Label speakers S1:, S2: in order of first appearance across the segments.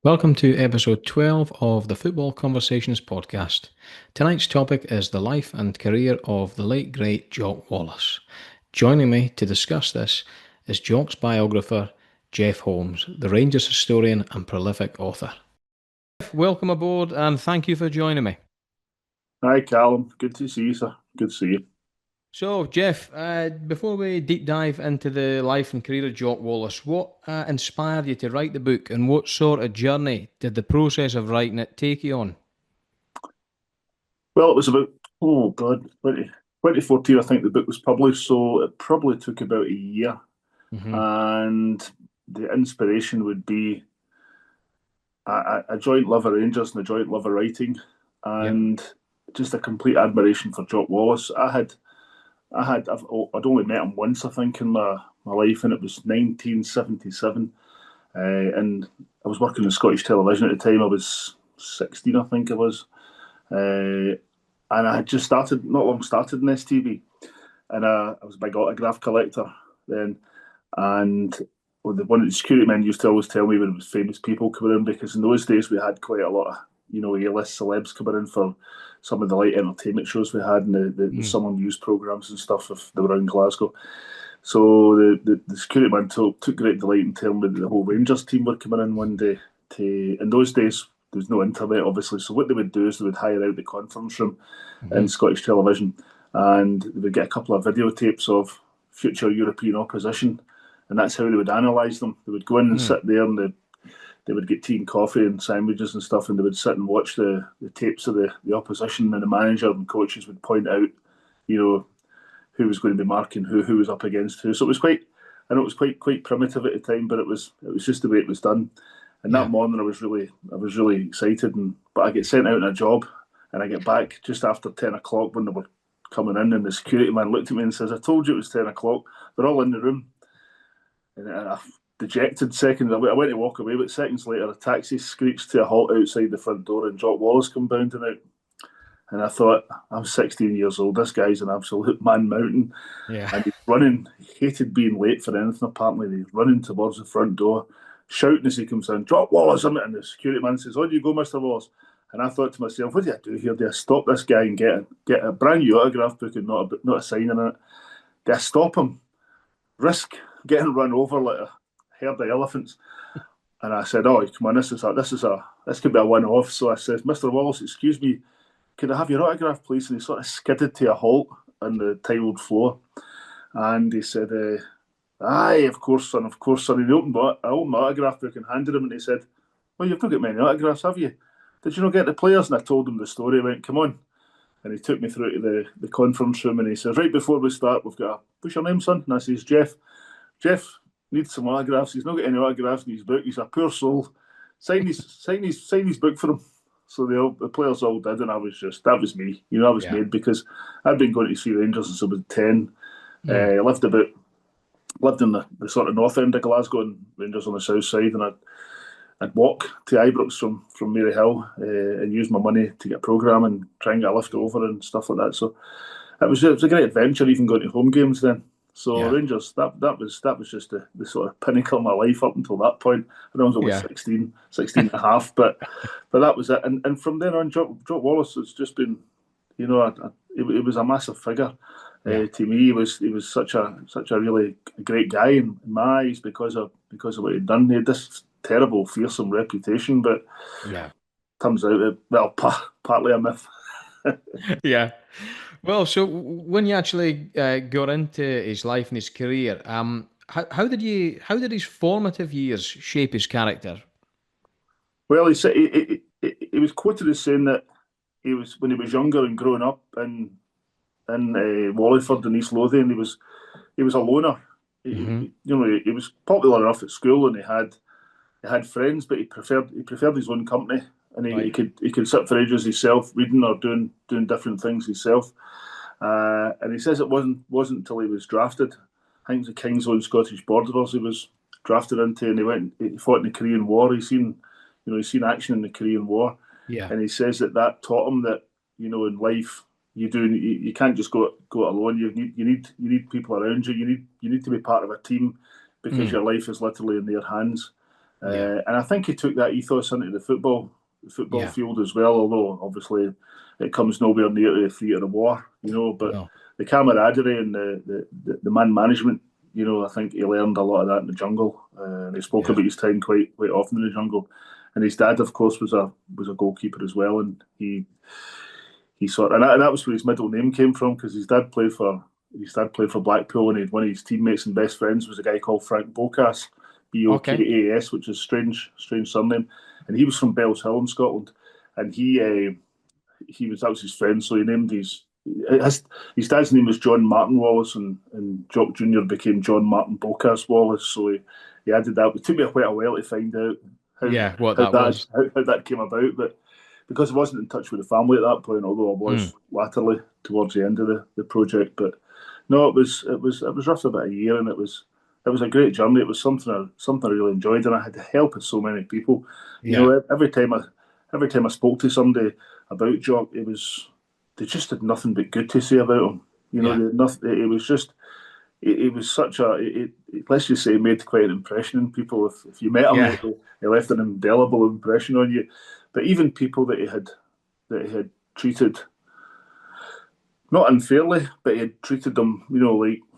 S1: Welcome to episode 12 of the Football Conversations podcast. Tonight's topic is the life and career of the late great Jock Wallace. Joining me to discuss this is Jock's biographer, Jeff Holmes, the Rangers historian and prolific author. Welcome aboard and thank you for joining me.
S2: Hi, Callum. Good to see you, sir. Good to see you.
S1: So, Jeff, before we deep dive into the life and career of Jock Wallace, what inspired you to write the book and what sort of journey did the process of writing it take you on?
S2: Well, it was about, oh God, 2014, I think the book was published, so it probably took about a year.
S1: Mm-hmm.
S2: And the inspiration would be a joint love of Rangers and a joint love of writing,
S1: Yep.
S2: and just a complete admiration for Jock Wallace. I'd only met him once, I think, in my life, and it was 1977. And I was working in Scottish television at the time. I was 16, I think I was. Uh, and I had just started, not long started in STV, and I was a big autograph collector then. And one of the security men used to always tell me when it was famous people coming in, because in those days we had quite a lot of A-list celebs coming in for some of the light entertainment shows we had, and the summer news programs and stuff if they were in Glasgow. So the security man took great delight in telling me that the whole Rangers team were coming in one day. In those days, there was no internet, obviously. So what they would do is they would hire out the conference room in Scottish television, and they would get a couple of videotapes of future European opposition, and that's how they would analyse them. They would go in and sit there, and they would get tea and coffee and sandwiches and stuff, and they would sit and watch the tapes of the opposition, and the manager and coaches would point out, who was going to be marking who was up against who. So it was I know it was quite primitive at the time, but it was just the way it was done. And that morning, I was really excited, but I get sent out on a job, and I get back just after 10 o'clock when they were coming in, and the security man looked at me and says, "I told you it was 10 o'clock. They're all in the room." And I dejected seconds. I went to walk away, but seconds later, a taxi screeched to a halt outside the front door, and Jock Wallace come bounding out. And I thought, I'm 16 years old. This guy's an absolute man mountain.
S1: Yeah.
S2: And he's running. He hated being late for anything, apparently. He's running towards the front door, shouting as he comes in, "Jock Wallace!" And the security man says, "On you go, Mr. Wallace." And I thought to myself, what do I do here? Do I stop this guy and get a brand new autograph book and not a sign in it? Do I stop him? Risk getting run over like a herd of elephants? And I said, "Oh, come on, this could be a one-off." So I said, "Mr. Wallace, excuse me, could I have your autograph, please?" And he sort of skidded to a halt on the tiled floor. And he said, "Aye, of course, son, of course, son." And he opened my autograph book and handed him, and he said, "Well, you've not got many autographs, have you? Did you not get the players?" And I told him the story. He went, "Come on." And he took me through to the conference room, and he says, "Right before we start, we've got what's your name, son?" And I says, "Jeff." "Jeff needs some autographs. He's not got any autographs in his book. He's a poor soul. Sign his book for him." So the players all did, and that was me. I was made, because I'd been going to see Rangers since I was 10. Lived in the sort of north end of Glasgow, and Rangers on the south side, and I'd walk to Ibrox from Maryhill, and use my money to get a programme and try and get a lift over and stuff like that. So it was a great adventure, even going to home games then. So
S1: Yeah.
S2: Rangers, that was just the sort of pinnacle of my life up until that point. And I was only 16 and a half, but that was it. And from then on, Jock Wallace has just been, it was a massive figure. To me, he was such a really great guy in my eyes, because of what he'd done. He had this terrible, fearsome reputation, but turns out, partly a myth.
S1: Yeah. Well, so when you actually got into his life and his career, how did his formative years shape his character?
S2: Well, he was quoted as saying that he was, when he was younger and growing up in Wallingford and East Lothian, he was a loner. He was popular enough at school, and he had friends, but he preferred his own company, and he could sit for ages himself, reading or doing different things himself. And he says it wasn't until he was drafted. I think it was the King's Own Scottish Borderers he was drafted into, and he fought in the Korean War. He's seen action in the Korean War,
S1: Yeah.
S2: and he says that taught him that, in life, you can't just go it alone. You need people around you. You need to be part of a team, because your life is literally in their hands.
S1: Yeah.
S2: And I think he took that ethos into the football
S1: Yeah.
S2: field as well. Although obviously it comes nowhere near the theatre of war, But
S1: No.
S2: the camaraderie and the man management, I think he learned a lot of that in the jungle. And he spoke
S1: Yeah.
S2: about his time quite often in the jungle. And his dad, of course, was a goalkeeper as well, and he sort and that was where his middle name came from because his dad played for Blackpool, and one of his teammates and best friends was a guy called Frank Bokas,
S1: Okay.
S2: Bokas, which is strange surname, and he was from Bells Hill in Scotland, and that was his friend, so he named his dad's name was John Martin Wallace, and Jock Junior became John Martin Bokas Wallace, so he added that. It took me quite a while to find out
S1: Yeah, what that was.
S2: how that came about, but because I wasn't in touch with the family at that point, although I was latterly towards the end of the project. But no, it was roughly about a year, and it was a great journey. It was something I really enjoyed, and I had the help of so many people.
S1: Yeah.
S2: Every time I spoke to somebody about Jock, they just had nothing but good to say about him.
S1: Yeah.
S2: They had nothing. It was just it was such let's just say, made quite an impression on people. If you met him,
S1: Yeah.
S2: he left an indelible impression on you. But even people that he had treated not unfairly, but he had treated them,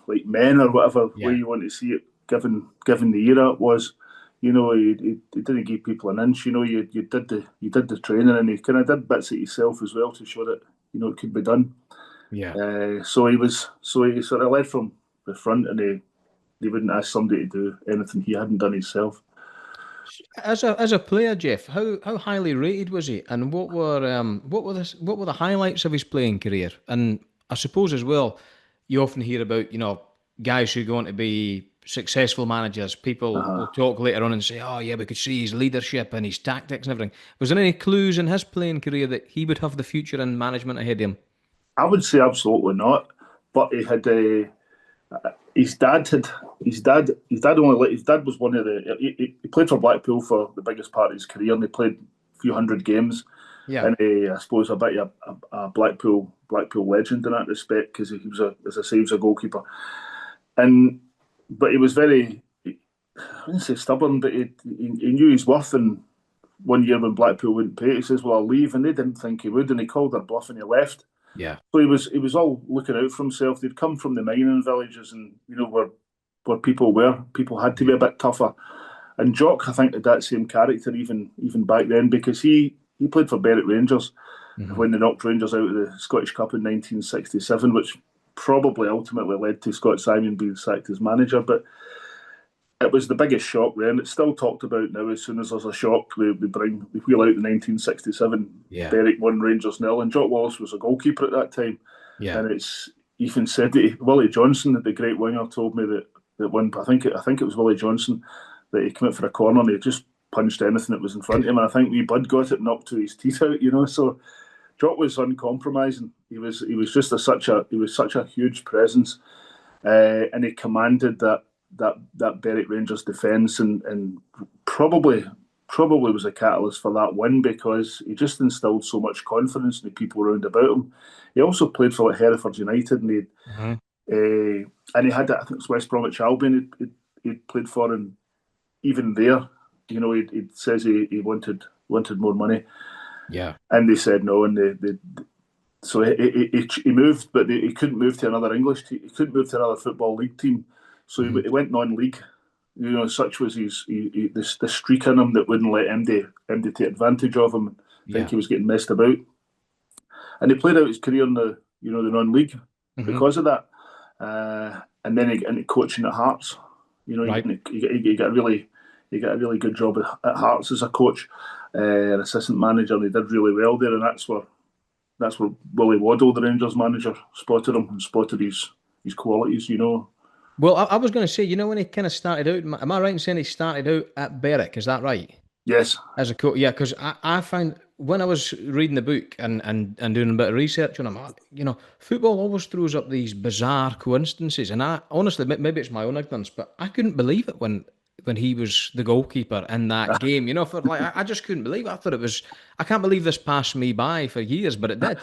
S2: like men or whatever way
S1: Yeah.
S2: you want to see it, given the era it was. He didn't give people an inch. You did the training, and he kind of did bits of himself as well to show that it could be done.
S1: Yeah.
S2: So he sort of led from the front, and he wouldn't ask somebody to do anything he hadn't done himself.
S1: As a player, Jeff, how highly rated was he, and what were the highlights of his playing career? And I suppose as well, you often hear about guys who go on to be successful managers. People
S2: Uh-huh.
S1: will talk later on and say, "Oh yeah, we could see his leadership and his tactics and everything." Was there any clues in his playing career that he would have the future in management ahead of him?
S2: I would say absolutely not, but he had his dad had his dad was one of he played for Blackpool for the biggest part of his career, and he played a few hundred games,
S1: Yeah.
S2: and I suppose a bit of a Blackpool legend in that respect because he was as I say, he was a goalkeeper, but he was very, I wouldn't say stubborn, but he knew his worth. And one year when Blackpool wouldn't pay, he says, "Well, I'll leave," and they didn't think he would, and he called their bluff and he left.
S1: Yeah.
S2: So he was all looking out for himself. They'd come from the mining villages, and where people had to be a bit tougher. And Jock, I think, had that same character even back then because he played for Berwick Rangers when they knocked Rangers out of the Scottish Cup in 1967, which probably ultimately led to Scott Simon being sacked as manager. But it was the biggest shock then. It's still talked about now. As soon as there's a shock, we wheel out the 1967
S1: Yeah.
S2: Berwick 1 Rangers 0, and Jock Wallace was a goalkeeper at that time.
S1: Yeah.
S2: And it's even said that Willie Johnson, the great winger, told me that one. I think it was Willie Johnson that he came out for a corner and he just punched anything that was in front of him. And I think wee Bud got it, knocked to his teeth out. So Jock was uncompromising. He was just such a huge presence, and he commanded that Berwick Rangers defence, and probably was a catalyst for that win because he just instilled so much confidence in the people around about him. He also played for Hereford United, and he had that. I think it was West Bromwich Albion he'd played for, and even there, he says he wanted more money.
S1: Yeah.
S2: And they said no, and so he moved, but he couldn't move to another English team. He couldn't move to another football league team, so he went non-league. Such was the streak in him that wouldn't let MD take advantage of him. Think he was getting messed about, and he played out his career in the non-league because of that. And then he got into coaching at Hearts.
S1: Right.
S2: He got a really good job at Hearts as a coach, an assistant manager, and he did really well there. And that's where Willie Waddle, the Rangers manager, spotted him and spotted his qualities.
S1: Well, I was going to say, when he kind of started out, am I right in saying he started out at Berwick? Is that right?
S2: Yes.
S1: As a coach, yeah, because I found when I was reading the book and doing a bit of research on him, football always throws up these bizarre coincidences, and I honestly, maybe it's my own ignorance, but I couldn't believe it when he was the goalkeeper in that game. For I just couldn't believe it. I thought it was, I can't believe this passed me by for years, but it did.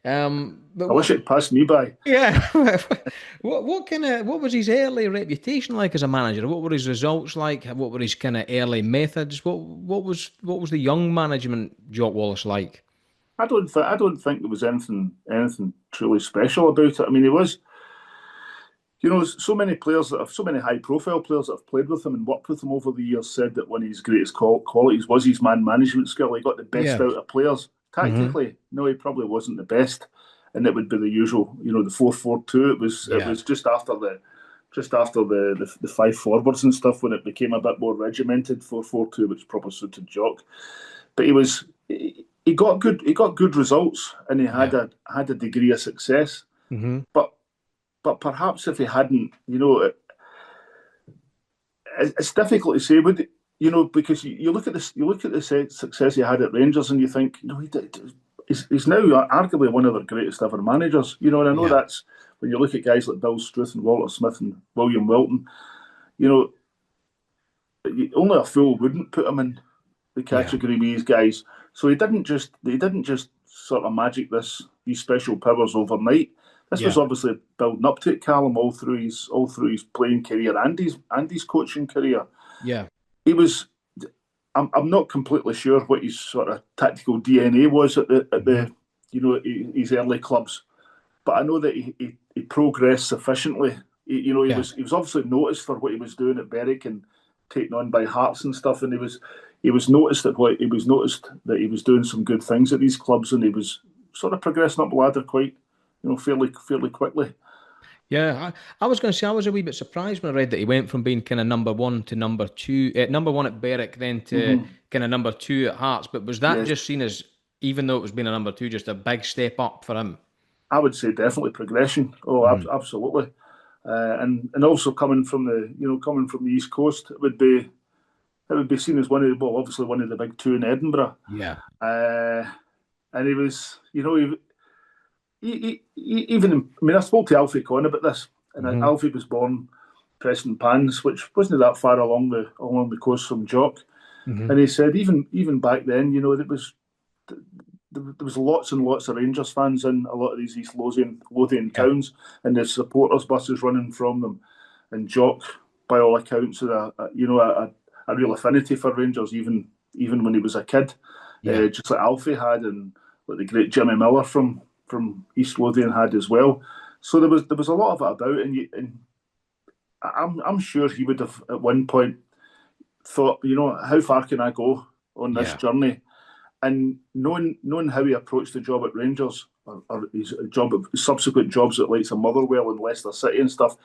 S1: But
S2: I wish it passed me by.
S1: yeah, what was his early reputation like as a manager? What were his results like? What were his kind of early methods? What was the young management Jock Wallace like?
S2: I don't think there was anything truly special about it. I mean, he was, so many players so many high profile players that have played with him and worked with him over the years said that one of his greatest qualities was his man management skill. He got the best
S1: Yeah.
S2: out of players.
S1: Hmm.
S2: Tactically, no, he probably wasn't the best, and it would be the usual, the 4-4-2. It
S1: Yeah.
S2: was just after the five forwards and stuff when it became a bit more regimented 4-4-2, which probably suited Jock. But he got good results, and he
S1: Yeah.
S2: had a degree of success.
S1: Hmm.
S2: But perhaps if he hadn't, it's difficult to say. Because you look at this, you look at the success he had at Rangers, and you think, he did. He's now arguably one of their greatest ever managers. And I know
S1: Yeah.
S2: that's when you look at guys like Bill Struth and Walter Smith and William Wilton. You know, only a fool wouldn't put him in the
S1: Yeah.
S2: category with these guys. So he didn't just sort of magic these special powers overnight. This was
S1: Yeah.
S2: obviously building up to it, Callum, all through his playing career and his coaching career.
S1: Yeah.
S2: He was. I'm not completely sure what his sort of tactical DNA was
S1: Hmm.
S2: his early clubs, but I know that he progressed sufficiently. He
S1: Yeah.
S2: was obviously noticed for what he was doing at Berwick and taken on by Hearts and stuff, and he was noticed that he was doing some good things at these clubs, and he was sort of progressing up the ladder quite, fairly quickly.
S1: Yeah, I was going to say I was a wee bit surprised when I read that he went from being kind of number one to number two, number one at Berwick, then to
S2: Mm-hmm.
S1: kind of number two at Hearts. But was that
S2: Yes,
S1: just seen as, even though it was being a number two, just a big step up for him?
S2: I would say definitely progression. Oh,
S1: Hmm.
S2: absolutely. And also coming from the East Coast, it would be seen as obviously one of the big two in Edinburgh.
S1: Yeah.
S2: Uh, and he was, even, I mean, I spoke to Alfie Conn about this, and
S1: Hmm.
S2: Alfie was born Preston Pans, which wasn't that far along the coast from Jock.
S1: Hmm.
S2: And he said even back then, there was lots and lots of Rangers fans in a lot of these East Lothian
S1: Yeah.
S2: towns, and the supporters buses running from them. And Jock, by all accounts, had a real affinity for Rangers, even when he was a kid,
S1: Yeah.
S2: just like Alfie had, and like the great Jimmy Miller from East Lothian had as well. So there was a lot of it about, and I'm sure he would have at one point thought, how far can I go on this
S1: Yeah.
S2: journey? And knowing how he approached the job at Rangers, or his subsequent jobs at likes of Motherwell and Leicester City and stuff,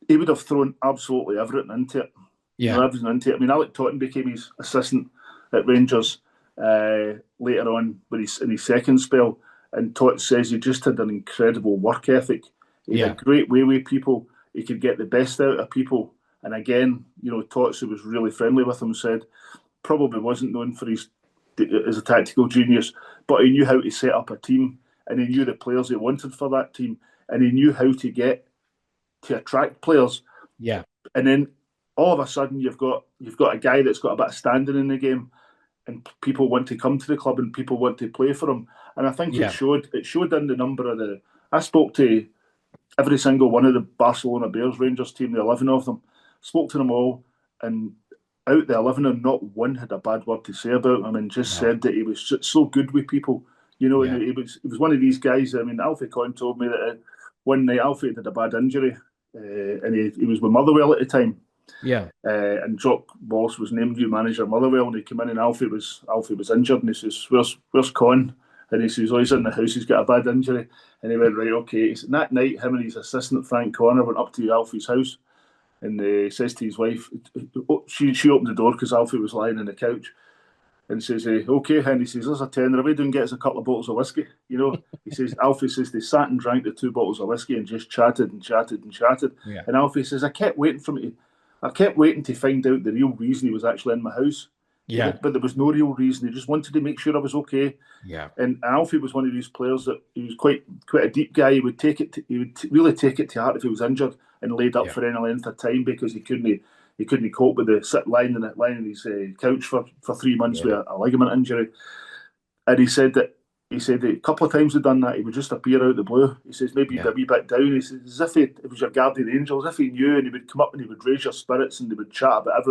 S2: he would have thrown absolutely everything into it.
S1: Yeah.
S2: Everything into it. I mean, Alec Totten became his assistant at Rangers later on in his second spell, and Totten says he just had an incredible work ethic. He had a
S1: Yeah.
S2: great way with people. He could get the best out of people. And again, Tots, who was really friendly with him, said probably wasn't known for his as a tactical genius, but he knew how to set up a team, and he knew the players he wanted for that team, and he knew how to attract players.
S1: Yeah.
S2: And then all of a sudden you've got a guy that's got a bit of standing in the game, and people want to come to the club and people want to play for him. And I think it
S1: Yeah.
S2: showed. It showed in the number of the. I spoke to every single one of the Barcelona Bears Rangers team, the 11 of them. Spoke to them all, and out the 11, and not one had a bad word to say about him, and just
S1: No.
S2: said that he was just so good with people. And
S1: Yeah.
S2: he was one of these guys. I mean, Alfie Coyne told me that one night Alfie had a bad injury, and he was with Motherwell at the time.
S1: Yeah.
S2: And Jock Wallace was named new manager of Motherwell, and he came in, and Alfie was injured, and he says, "Where's Con?" And he says, "Oh, he's in the house. He's got a bad injury." And he went, "Right, okay." He said, that night, him and his assistant Frank Connor went up to Alfie's house, and says to his wife, she opened the door because Alfie was lying on the couch, and says, "Okay," and he says, "There's a tenner. If we don't get us a couple of bottles of whiskey, He says, Alfie says they sat and drank the 2 bottles of whiskey and just chatted and chatted and chatted.
S1: Yeah.
S2: And Alfie says, I kept waiting to find out the real reason he was actually in my house.
S1: Yeah.
S2: But there was no real reason. He just wanted to make sure I was okay.
S1: Yeah.
S2: And Alfie was one of these players that he was quite a deep guy. He would really take it to heart if he was injured and laid up
S1: Yeah.
S2: for any length of time because he couldn't cope with the lying on his couch for 3 months with
S1: Yeah.
S2: a ligament injury. And he said that he said a couple of times he'd done that, he would just appear out of the blue. He says maybe a wee bit down. He says as if it was your guardian angel, as if he knew, and he would come up and he would raise your spirits, and they would chat about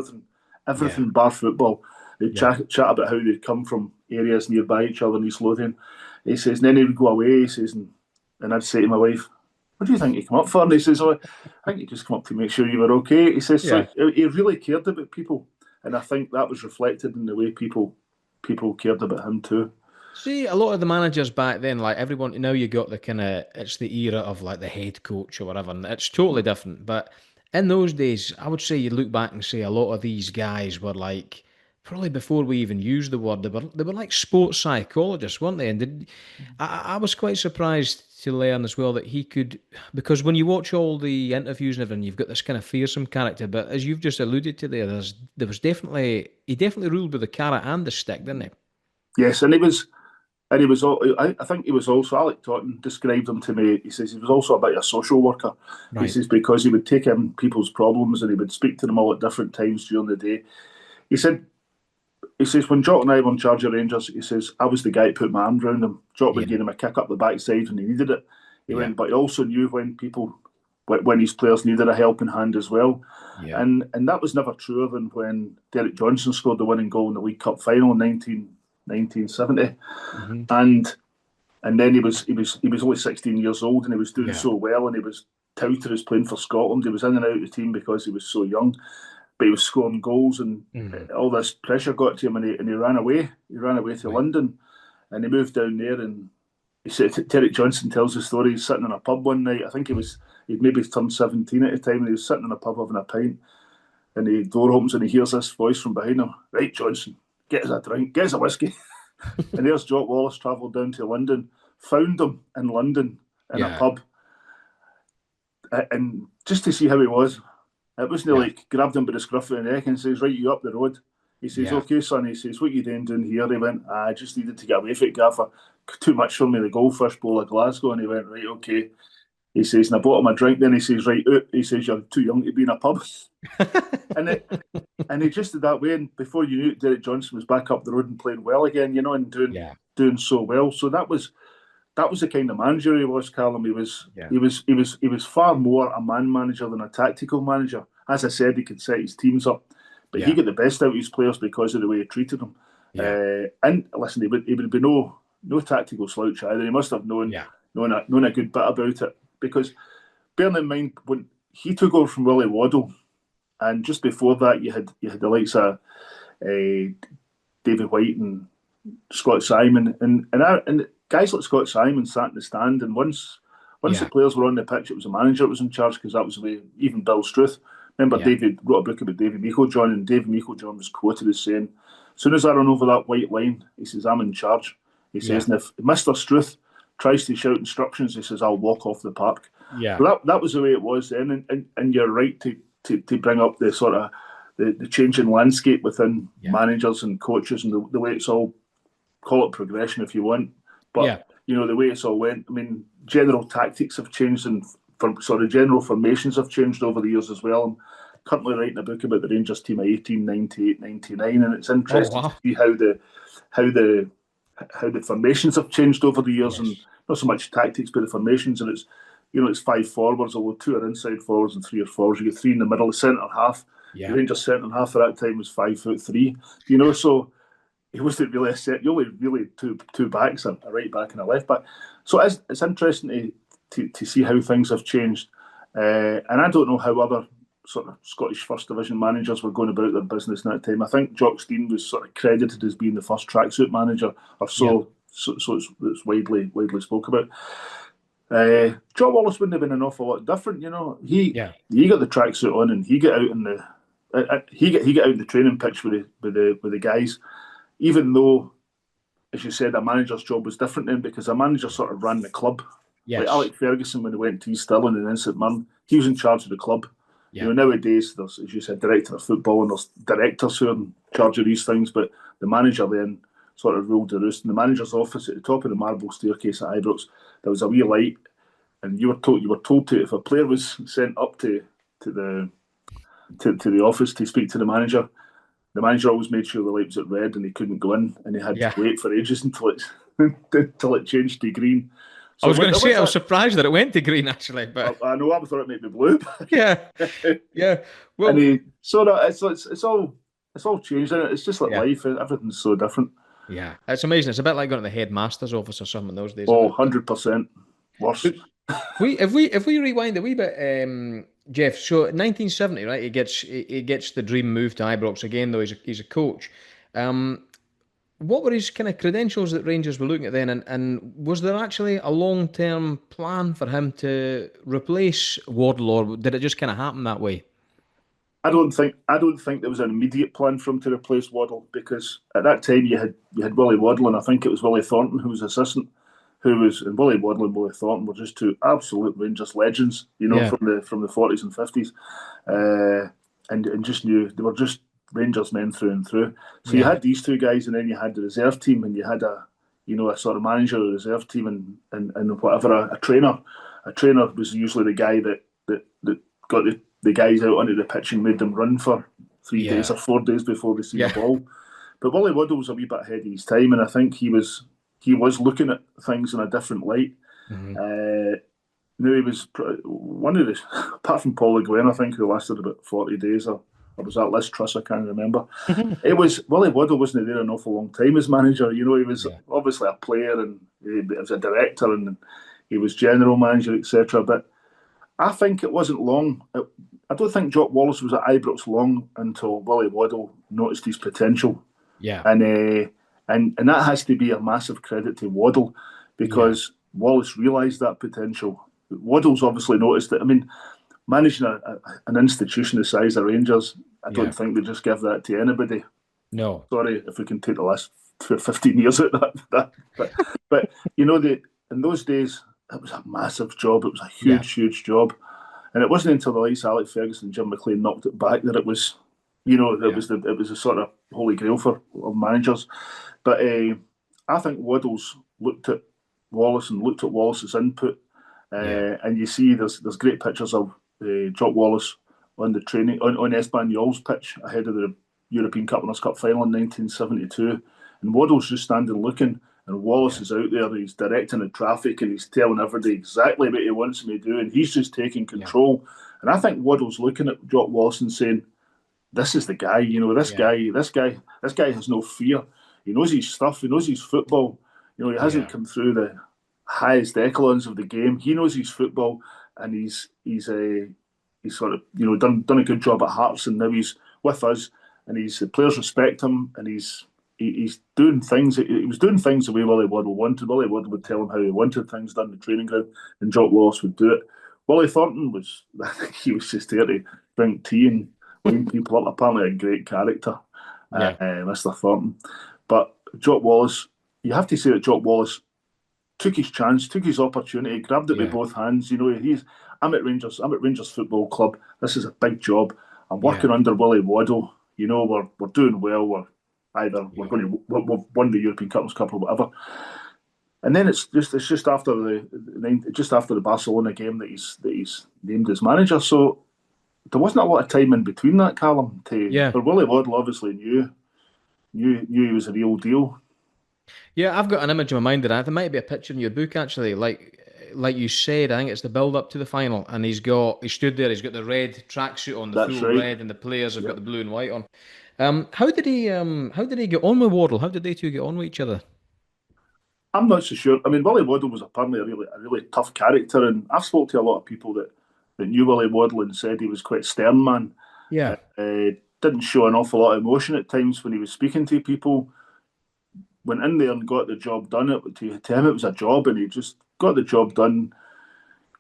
S2: everything bar football. They'd chat about how they'd come from areas nearby each other in East Lothian. He says, and then he would go away. He says, and I'd say to my wife, "What do you think you come up for?" And he says, "Oh, I think you just come up to make sure you were okay." He says, so he really cared about people, and I think that was reflected in the way people cared about him too.
S1: See, a lot of the managers back then, like everyone, now you got the kind of, it's the era of like the head coach or whatever, and it's totally different. But in those days, I would say you look back and say a lot of these guys were like, probably before we even used the word, they were like sports psychologists, weren't they? And I was quite surprised to learn as well that he could, because when you watch all the interviews and everything, you've got this kind of fearsome character. But as you've just alluded to there, he definitely ruled with the carrot and the stick, didn't he?
S2: Yes, and he was. And he was, I think he was also, Alec Totten described him to me. He says he was also a bit of a social worker. Right. He says because he would take in people's problems and he would speak to them all at different times during the day. He says when Jock and I were in charge of Rangers, he says I was the guy to put my arm around him. Jock would give him a kick up the backside when he needed it. He went, but he also knew when his players needed a helping hand as well. Yeah. And that was never truer than when Derek Johnson scored the winning goal in the League Cup final in 1970, and then he was only 16 years old, and he was doing so well, and he was touted as playing for Scotland. He was in and out of the team because he was so young, but he was scoring goals, and all this pressure got to him, and he ran away. He ran away to London, and he moved down there. And he said, Derek Johnson tells the story. He's sitting in a pub one night. I think he'd maybe turned 17 at the time, and he was sitting in a pub having a pint, and the door opens, and he hears this voice from behind him. Right, Johnson, get us a drink, get us a whiskey. And there's Jock Wallace travelled down to London, found him in London in a pub, and just to see how he was. It wasn't like grabbed him by the scruff of the neck and says, "Right, you up the road." He says, "Okay, son." He says, "What you doing here?" He went, "I just needed to get away from it, Gaffer. Too much for me, the Goldfish Bowl of Glasgow." And he went, "Right, okay." He says, and I bought him a drink. Then he says, "Right, he says, you're too young to be in a pub." and he just did that way. And before you knew it, Derek Johnson was back up the road and playing well again, and doing so well. So that was the kind of manager he was, Callum. He was far more a man manager than a tactical manager. As I said, he could set his teams up, but he got the best out of his players because of the way he treated them. And listen, he would be no tactical slouch either. He must have known a good bit about it. Because bearing in mind when he took over from Willie Waddle, and just before that you had the likes of David White and Scott Simon, and guys like Scott Simon sat in the stand, and once the players were on the pitch, it was the manager that was in charge, because that was the way. Even Bill Struth, remember David wrote a book about David Meiklejohn, and David Meiklejohn was quoted as saying, "As soon as I run over that white line," he says, "I'm in charge." He says, and if Mr. Struth tries to shout instructions, he says, "I'll walk off the park." Yeah, but that was the way it was then, and you're right to bring up the sort of the changing landscape within managers and coaches, and the way it's all, call it progression if you want, but the way it's all went. I mean, general tactics have changed, and general formations have changed over the years as well. I'm currently writing a book about the Rangers team of 1898-99, and it's interesting to see how the formations have changed over the years, and not so much tactics, but the formations. And it's 5 forwards, although 2 are inside forwards and 3 are forwards. You get 3 in the middle. The centre half, the Rangers centre half at that time was 5'3". So it wasn't really a set. You only really two backs, a right back and a left back. So it's interesting to see how things have changed. And I don't know how other sort of Scottish First Division managers were going about their business in that time. I think Jock Stein was sort of credited as being the first tracksuit manager, or so. So it's widely spoke about. Jock Wallace wouldn't have been an awful lot different, He got the tracksuit on, and he got out in the training pitch with the guys. Even though, as you said, a manager's job was different then, because a manager sort of ran the club. Yes. Like Alec Ferguson, when he went to East Stirling and then St Mirren, he was in charge of the club. Yeah. Nowadays there's, as you said, director of football, and there's directors who are in charge of these things, but the manager then sort of ruled the roost. In the manager's office at the top of the marble staircase at Ibrox, there was a wee light, and you were told to, if a player was sent up to the office to speak to the manager always made sure the light was at red and he couldn't go in, and he had to wait for ages until until it changed to green.
S1: So I was going to say I was surprised that it went to green actually, but
S2: I know I thought it might be blue.
S1: yeah. Well,
S2: it's all changed, and it's just like life. Everything's so different.
S1: Yeah, it's amazing. It's a bit like going to the headmaster's office or something those days.
S2: Oh, 100% worse.
S1: If we rewind a wee bit, Jeff. So 1970, right? He gets the dream move to Ibrox again. Though he's a coach. What were his kind of credentials that Rangers were looking at then? And was there actually a long term plan for him to replace Wardle, or did it just kind of happen that way?
S2: I don't think there was an immediate plan for him to replace Waddle, because at that time you had Willie Waddle, and I think it was Willie Thornton who was assistant, and Willie Waddle and Willie Thornton were just two absolute Rangers legends, from the 40s and 50s, and just knew they were just Rangers men through and through. So you had these two guys, and then you had the reserve team, and you had a sort of manager of the reserve team, and whatever a trainer. A trainer was usually the guy that got the guys out onto the pitch and made them run for 3 days or 4 days before they see the ball. But Willie Waddle was a wee bit ahead of his time, and I think he was looking at things in a different light. Mm-hmm. He was one of the, apart from Paul Le Guin, I think, who lasted about 40 days, or was that Liz Truss? I can't remember. It was Willie Waddle wasn't there an awful long time as manager. He was obviously a player, and he was a director, and he was general manager, etc. But I think it wasn't long. I don't think Jock Wallace was at Ibrox long until Willie Waddle noticed his potential.
S1: Yeah,
S2: and that has to be a massive credit to Waddle, because Wallace realised that potential. Waddle's obviously noticed it. I mean, managing an institution the size of Rangers, I don't think they just give that to anybody.
S1: No,
S2: sorry if we can take the last 15 years at that. But in those days, it was a massive job. It was a huge job. And it wasn't until the likes of Alex Ferguson and Jim McLean knocked it back that it was, it was a sort of holy grail of managers. But I think Waddle's looked at Wallace and looked at Wallace's input, and you see there's great pictures of Jock Wallace on the training on Espanyol's pitch ahead of the European Cup Winners' Cup final in 1972, and Waddle's just standing looking. And Wallace is out there, he's directing the traffic, and he's telling everybody exactly what he wants him to do, and he's just taking control. And I think Waddle's looking at Jock Wallace and saying, this is the guy, this guy has no fear. He knows his stuff, he knows his football. He hasn't come through the highest echelons of the game. He knows his football, and he's sort of, done a good job at Hearts, and now he's with us, and the players respect him, and he's doing things. He was doing things the way Willie Waddle wanted. Willie Waddle would tell him how he wanted things done in the training ground, and Jock Wallace would do it. Willie Thornton I think he was just there to drink tea and wind people up. Apparently a great character, Mr. Thornton. But Jock Wallace, you have to say that Jock Wallace took his chance, took his opportunity, grabbed it with both hands. I'm at Rangers Football Club. This is a big job. I'm working under Willie Waddle. We're doing well. We've won the European Cup or whatever. And then it's just after the Barcelona game that he's named as manager. So there wasn't a lot of time in between that, Callum. But Willie Waddle obviously knew he was a real deal.
S1: Yeah, I've got an image in my mind of that. There might be a picture in your book actually, like you said. I think it's the build up to the final, and he stood there. He's got the red tracksuit on, the full red, and the players have got the blue and white on. How did he get on with Waddle? How did they two get on with each other?
S2: I'm not so sure. I mean, Willie Waddle was apparently a really tough character, and I've spoke to a lot of people that knew Willie Waddle and said he was quite a stern man.
S1: Yeah.
S2: Didn't show an awful lot of emotion at times when he was speaking to people. Went in there and got the job done. To him, it was a job, and he just got the job done.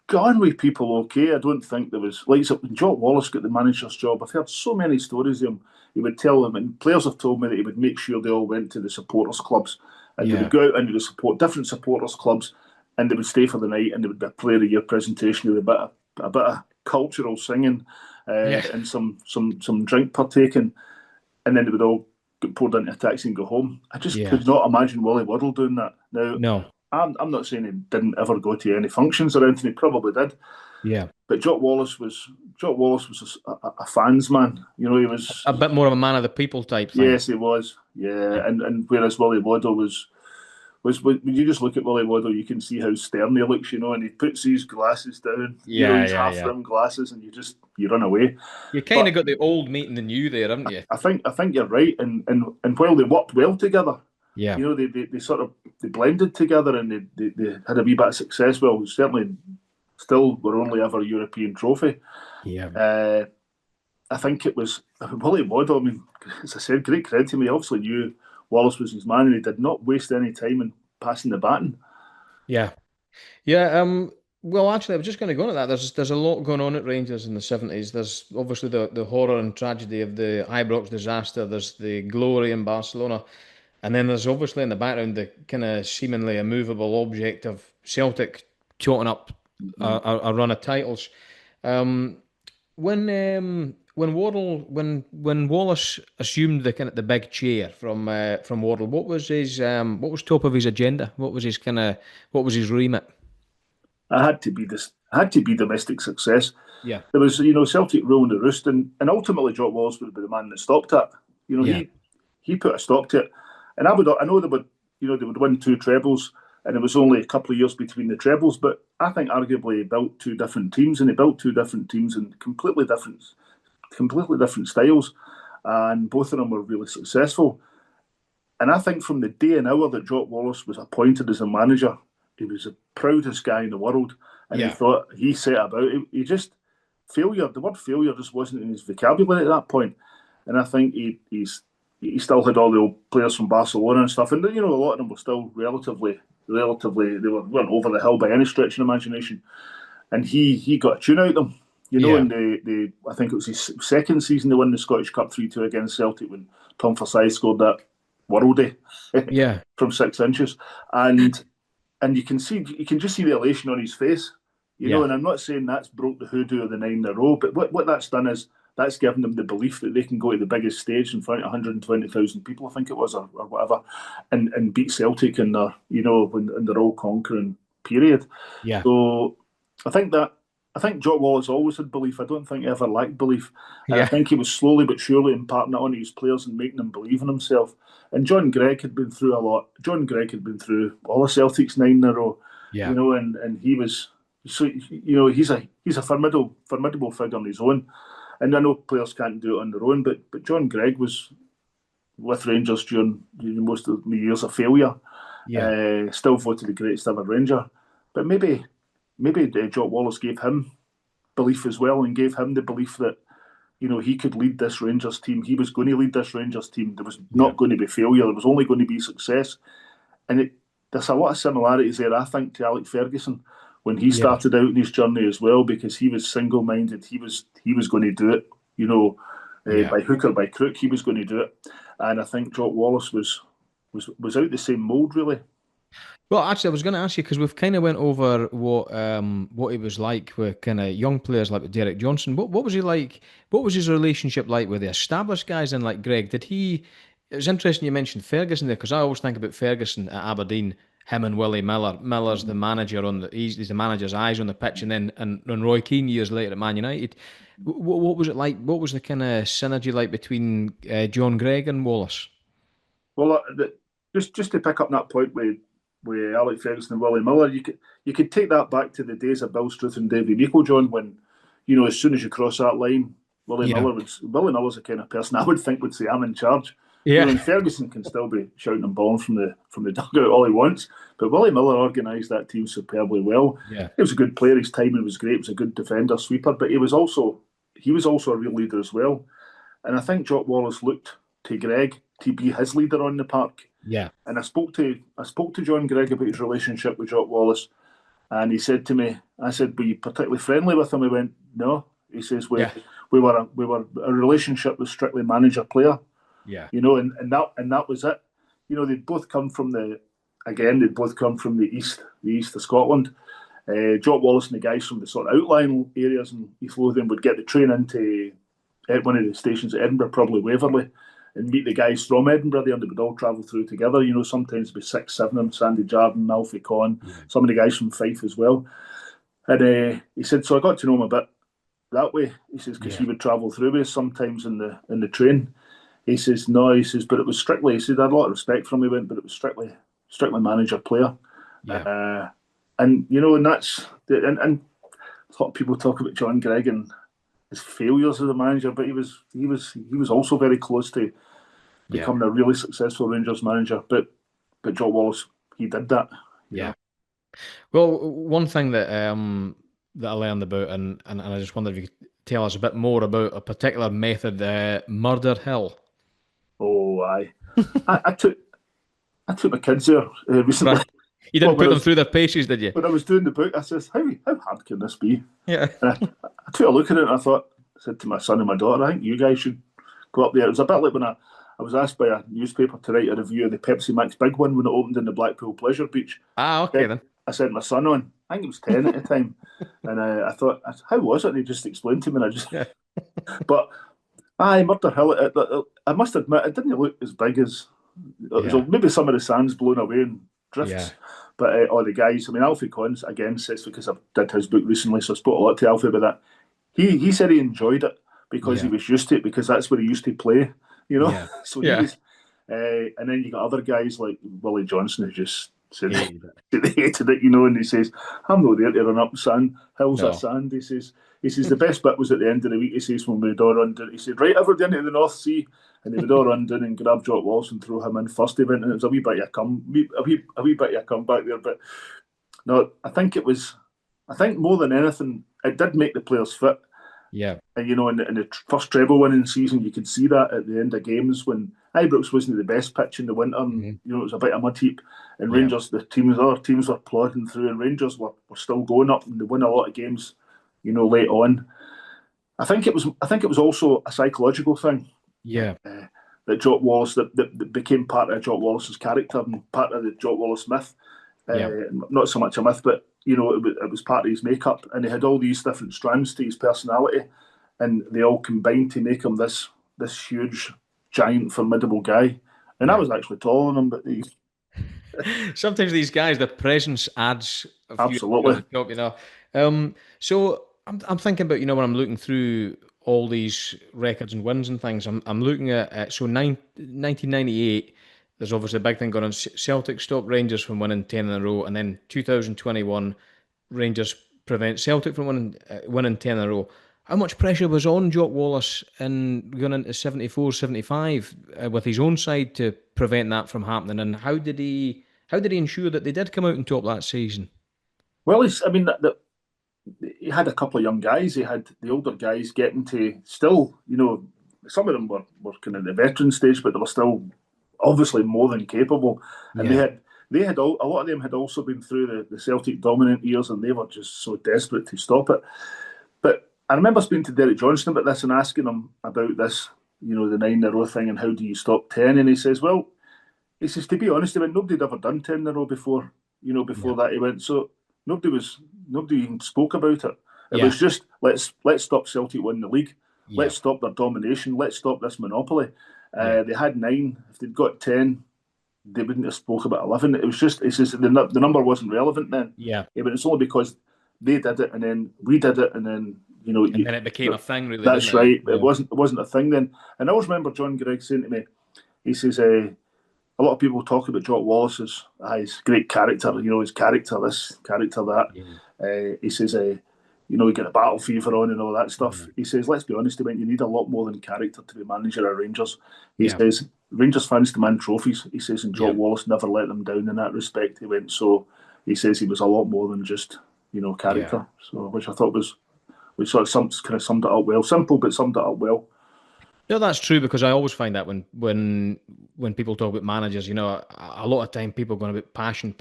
S2: Got on with people okay. I don't think there was, like, when Jock Wallace got the manager's job, I've heard so many stories of him. He would tell them, and players have told me that he would make sure they all went to the supporters clubs, and they would go out into different supporters clubs, and they would stay for the night, and there would be a player of the year presentation with a bit of cultural singing, and some drink partaking, and then they would all get poured into a taxi and go home. I just could not imagine Willie Waddle doing that. Now,
S1: no.
S2: I'm not saying he didn't ever go to any functions or anything. He probably did.
S1: Yeah.
S2: But Jock Wallace was a fans man. He was
S1: a bit more of a man of the people type thing.
S2: Yes, he was. Yeah, and whereas Willie Waddle was when you just look at Willie Waddle, you can see how stern he looks, and he puts his glasses down,
S1: Yeah,
S2: his
S1: yeah, yeah.
S2: half-rim glasses, and you run away.
S1: You kind of
S2: But
S1: got the old meeting the new there, haven't you?
S2: I think you're right, and while they worked well together,
S1: Yeah.
S2: they sort of they blended together and they had a wee bit of success. Well, certainly, still were only ever European trophy.
S1: Yeah.
S2: I think it was Willie Waddle. I mean, as I said, great credit to me. He obviously knew Wallace was his man, and he did not waste any time in passing the baton.
S1: Yeah. Yeah. Well, actually, I was just going to go into that. There's a lot going on at Rangers in the 70s. There's obviously the horror and tragedy of the Ibrox disaster. There's the glory in Barcelona. And then there's obviously in the background the kind of seemingly immovable object of Celtic totting up a run of titles. Um, when Wallace assumed the kind of the big chair from Waddle, what was top of his agenda? What was his remit?
S2: I had to be this. I had to be domestic success.
S1: Yeah,
S2: There was, Celtic ruling the roost, and ultimately Jock Wallace would be the man that stopped it.
S1: yeah,
S2: He put a stop to it, and I know they would win two trebles, and it was only a couple of years between the trebles. But I think arguably he built two different teams, and he built two different teams in completely different styles, and both of them were really successful. And I think from the day and hour that Jock Wallace was appointed as a manager, he was the proudest guy in the world, and he
S1: yeah,
S2: thought he set about it. He just failure. The word failure just wasn't in his vocabulary at that point, and I think he still had all the old players from Barcelona and stuff, and a lot of them were still relatively weren't over the hill by any stretch of imagination, and he got a tune out of them.
S1: yeah,
S2: And I think it was his second season they won the Scottish Cup 3-2 against Celtic when Tom Forsyth scored that worldie
S1: yeah,
S2: from 6 inches, and you can just see the elation on his face,
S1: yeah,
S2: And I'm not saying that's broke the hoodoo of the 9 in a row, but what that's done is that's given them the belief that they can go to the biggest stage in front of 120,000 people, I think it was, or whatever, and beat Celtic in their in their all conquering period.
S1: yeah,
S2: So I think Jock Wallace always had belief. I don't think he ever lacked belief. And I
S1: yeah,
S2: think he was slowly but surely imparting it onto his players and making them believe in himself. And John Gregg had been through a lot. John Gregg had been through all the Celtics 9 in a row,
S1: yeah,
S2: and he was, so he's a formidable figure on his own. And I know players can't do it on their own, but John Gregg was with Rangers during most of the years of failure.
S1: yeah,
S2: Still voted the greatest ever Ranger. But maybe Jock Wallace gave him belief as well, and gave him the belief that he could lead this Rangers team. He was going to lead this Rangers team. There was
S1: yeah,
S2: not going to be failure. There was only going to be success. And there's a lot of similarities there, I think, to Alex Ferguson when he
S1: yeah,
S2: started out in his journey as well, because he was single-minded. He was going to do it,
S1: yeah.
S2: by hook or by crook. He was going to do it, and I think Jock Wallace was out the same mould, really.
S1: Well, actually, I was going to ask you because we've kind of went over what he was like with kind of young players like with Derek Johnson. What was he like? What was his relationship like with the established guys and like Greg? Did he? It was interesting you mentioned Ferguson there because I always think about Ferguson at Aberdeen. Him and Willie Miller. Miller's the manager he's the manager's eyes on the pitch, and then and Roy Keane years later at Man United. What was it like? What was the kind of synergy like between John Gregg and Wallace?
S2: Well, just to pick up that point with Alex Ferguson and Willie Miller, you could take that back to the days of Bill Struth and Davy Meiklejohn when, as soon as you cross that line, Willie
S1: Yeah,
S2: Miller's the kind of person I would think would say, I'm in charge.
S1: yeah,
S2: And Ferguson can still be shouting and bawling from the dugout all he wants, but Willie Miller organised that team superbly well.
S1: yeah,
S2: He was a good player. His timing was great. He was a good defender, sweeper, but he was also a real leader as well. And I think Jock Wallace looked to Greg to be his leader on the park.
S1: yeah,
S2: And I spoke to John Gregg about his relationship with Jock Wallace, and he said to me, I said, "Were you particularly friendly with him?" He went, "No." He says,
S1: yeah,
S2: "We were a relationship was strictly manager player,
S1: yeah,
S2: and that was it. They'd both come from the east of Scotland. Jock Wallace and the guys from the sort of outlying areas in East Lothian would get the train into at one of the stations at Edinburgh, probably Waverley, and meet the guys from Edinburgh there, and they would all travel through together. Sometimes it'd be 6, 7 of them, Sandy Jardine, Alfie Conn,
S1: yeah,
S2: some of the guys from Fife as well. And he said, so I got to know him a bit that way. He says, because
S1: yeah,
S2: he would travel through with us sometimes in the train. He says, no, he says, but it was strictly, he said, I had a lot of respect for him, he went, but it was strictly strictly manager player.
S1: Yeah.
S2: And you know, and that's and a lot of people talk about John Greig and his failures as a manager, but he was also very close to becoming a really successful Rangers manager. But Jock Wallace, he did that.
S1: Yeah. Well, one thing that that I learned about, and I just wondered if you could tell us a bit more about a particular method, Murder Hill.
S2: Oh, I took my kids there recently.
S1: Right. You didn't put them through their paces, did you?
S2: When I was doing the book, I says, how hard can this be?
S1: Yeah.
S2: I took a look at it and I said to my son and my daughter, I think you guys should go up there. It was a bit like when I was asked by a newspaper to write a review of the Pepsi Max Big One when it opened in the Blackpool Pleasure Beach.
S1: Okay then.
S2: I sent my son on. I think he was 10 at the time. And I thought, how was it? And he just explained to me. And I just, but Murder Hill, I must admit, it didn't look as big as, maybe some of the sand's blown away and drifts.
S1: Yeah.
S2: But all the guys, I mean, Alfie Collins, again, says, because I did his book recently, so I spoke a lot to Alfie about that. He said he enjoyed it because he was used to it, because that's where he used to play, you know?
S1: Yeah.
S2: So he was, and then you got other guys like Willie Johnson who just said they hated it, you know, and he says, I'm not there to run up sand, hills of sand. He says the best bit was at the end of the week, he says, when we'd all run down, he said, right, everybody into the North Sea, and they would all run down and grab Jock Wallace and throw him in first. He went, and it was a wee bit of a comeback there. But no, I think more than anything, it did make the players fit.
S1: Yeah.
S2: And you know, in the first treble winning season, you could see that at the end of games when Ibrox wasn't the best pitch in the winter, and you know, it was a bit of a mud heap. And Rangers, other teams were plodding through, and Rangers were still going up, and they won a lot of games, you know, late on. I think it was also a psychological thing.
S1: Yeah.
S2: That Jock Wallace, that became part of Jock Wallace's character and part of the Jock Wallace myth. Not so much a myth, but you know, it was part of his makeup, and he had all these different strands to his personality, and they all combined to make him this huge, giant, formidable guy. And I was actually taller than him, but
S1: sometimes these guys, the presence adds a few
S2: absolutely.
S1: Top, you know. So I'm thinking about, you know, when I'm looking through all these records and wins and things, I'm looking at 1998. There's obviously a big thing going on. Celtic stopped Rangers from winning 10 in a row, and then 2021, Rangers prevent Celtic from winning 10 in a row. How much pressure was on Jock Wallace in going into 74, 75 with his own side to prevent that from happening? And how did he ensure that they did come out on top that season?
S2: Well, he had a couple of young guys. He had the older guys getting to still, you know, some of them were kind of the veteran stage, but they were still obviously more than capable. And they had a lot of them had also been through the Celtic dominant years, and they were just so desperate to stop it. But I remember speaking to Derek Johnson about this and asking him about this, you know, the 9 in a row thing and how do you stop 10? And he says, well, to be honest, he went, nobody had ever done 10 in a row before, you know, that he went, so nobody even spoke about it. It was just, let's stop Celtic winning the league. Let's stop their domination. Let's stop this monopoly. They had 9. If they'd got 10, they wouldn't have spoke about 11. It was just, it's just the number wasn't relevant then. But it's only because they did it and then we did it and then, you know.
S1: And then it became a thing, really.
S2: That's right. It wasn't a thing then. And I always remember John Greig saying to me, he says, a lot of people talk about Jock Wallace as his great character, you know, his character this, character that. He says, you know, he got a battle fever on and all that stuff. He says, let's be honest, he went, you need a lot more than character to be manager of Rangers. He says, Rangers fans demand trophies. He says, and Jock Wallace never let them down in that respect. He went, so he says he was a lot more than just, you know, character. So, which I thought which sort of kind of summed it up well. Simple, but summed it up well.
S1: No, that's true, because I always find that when people talk about managers, you know, a lot of time people are going about passion.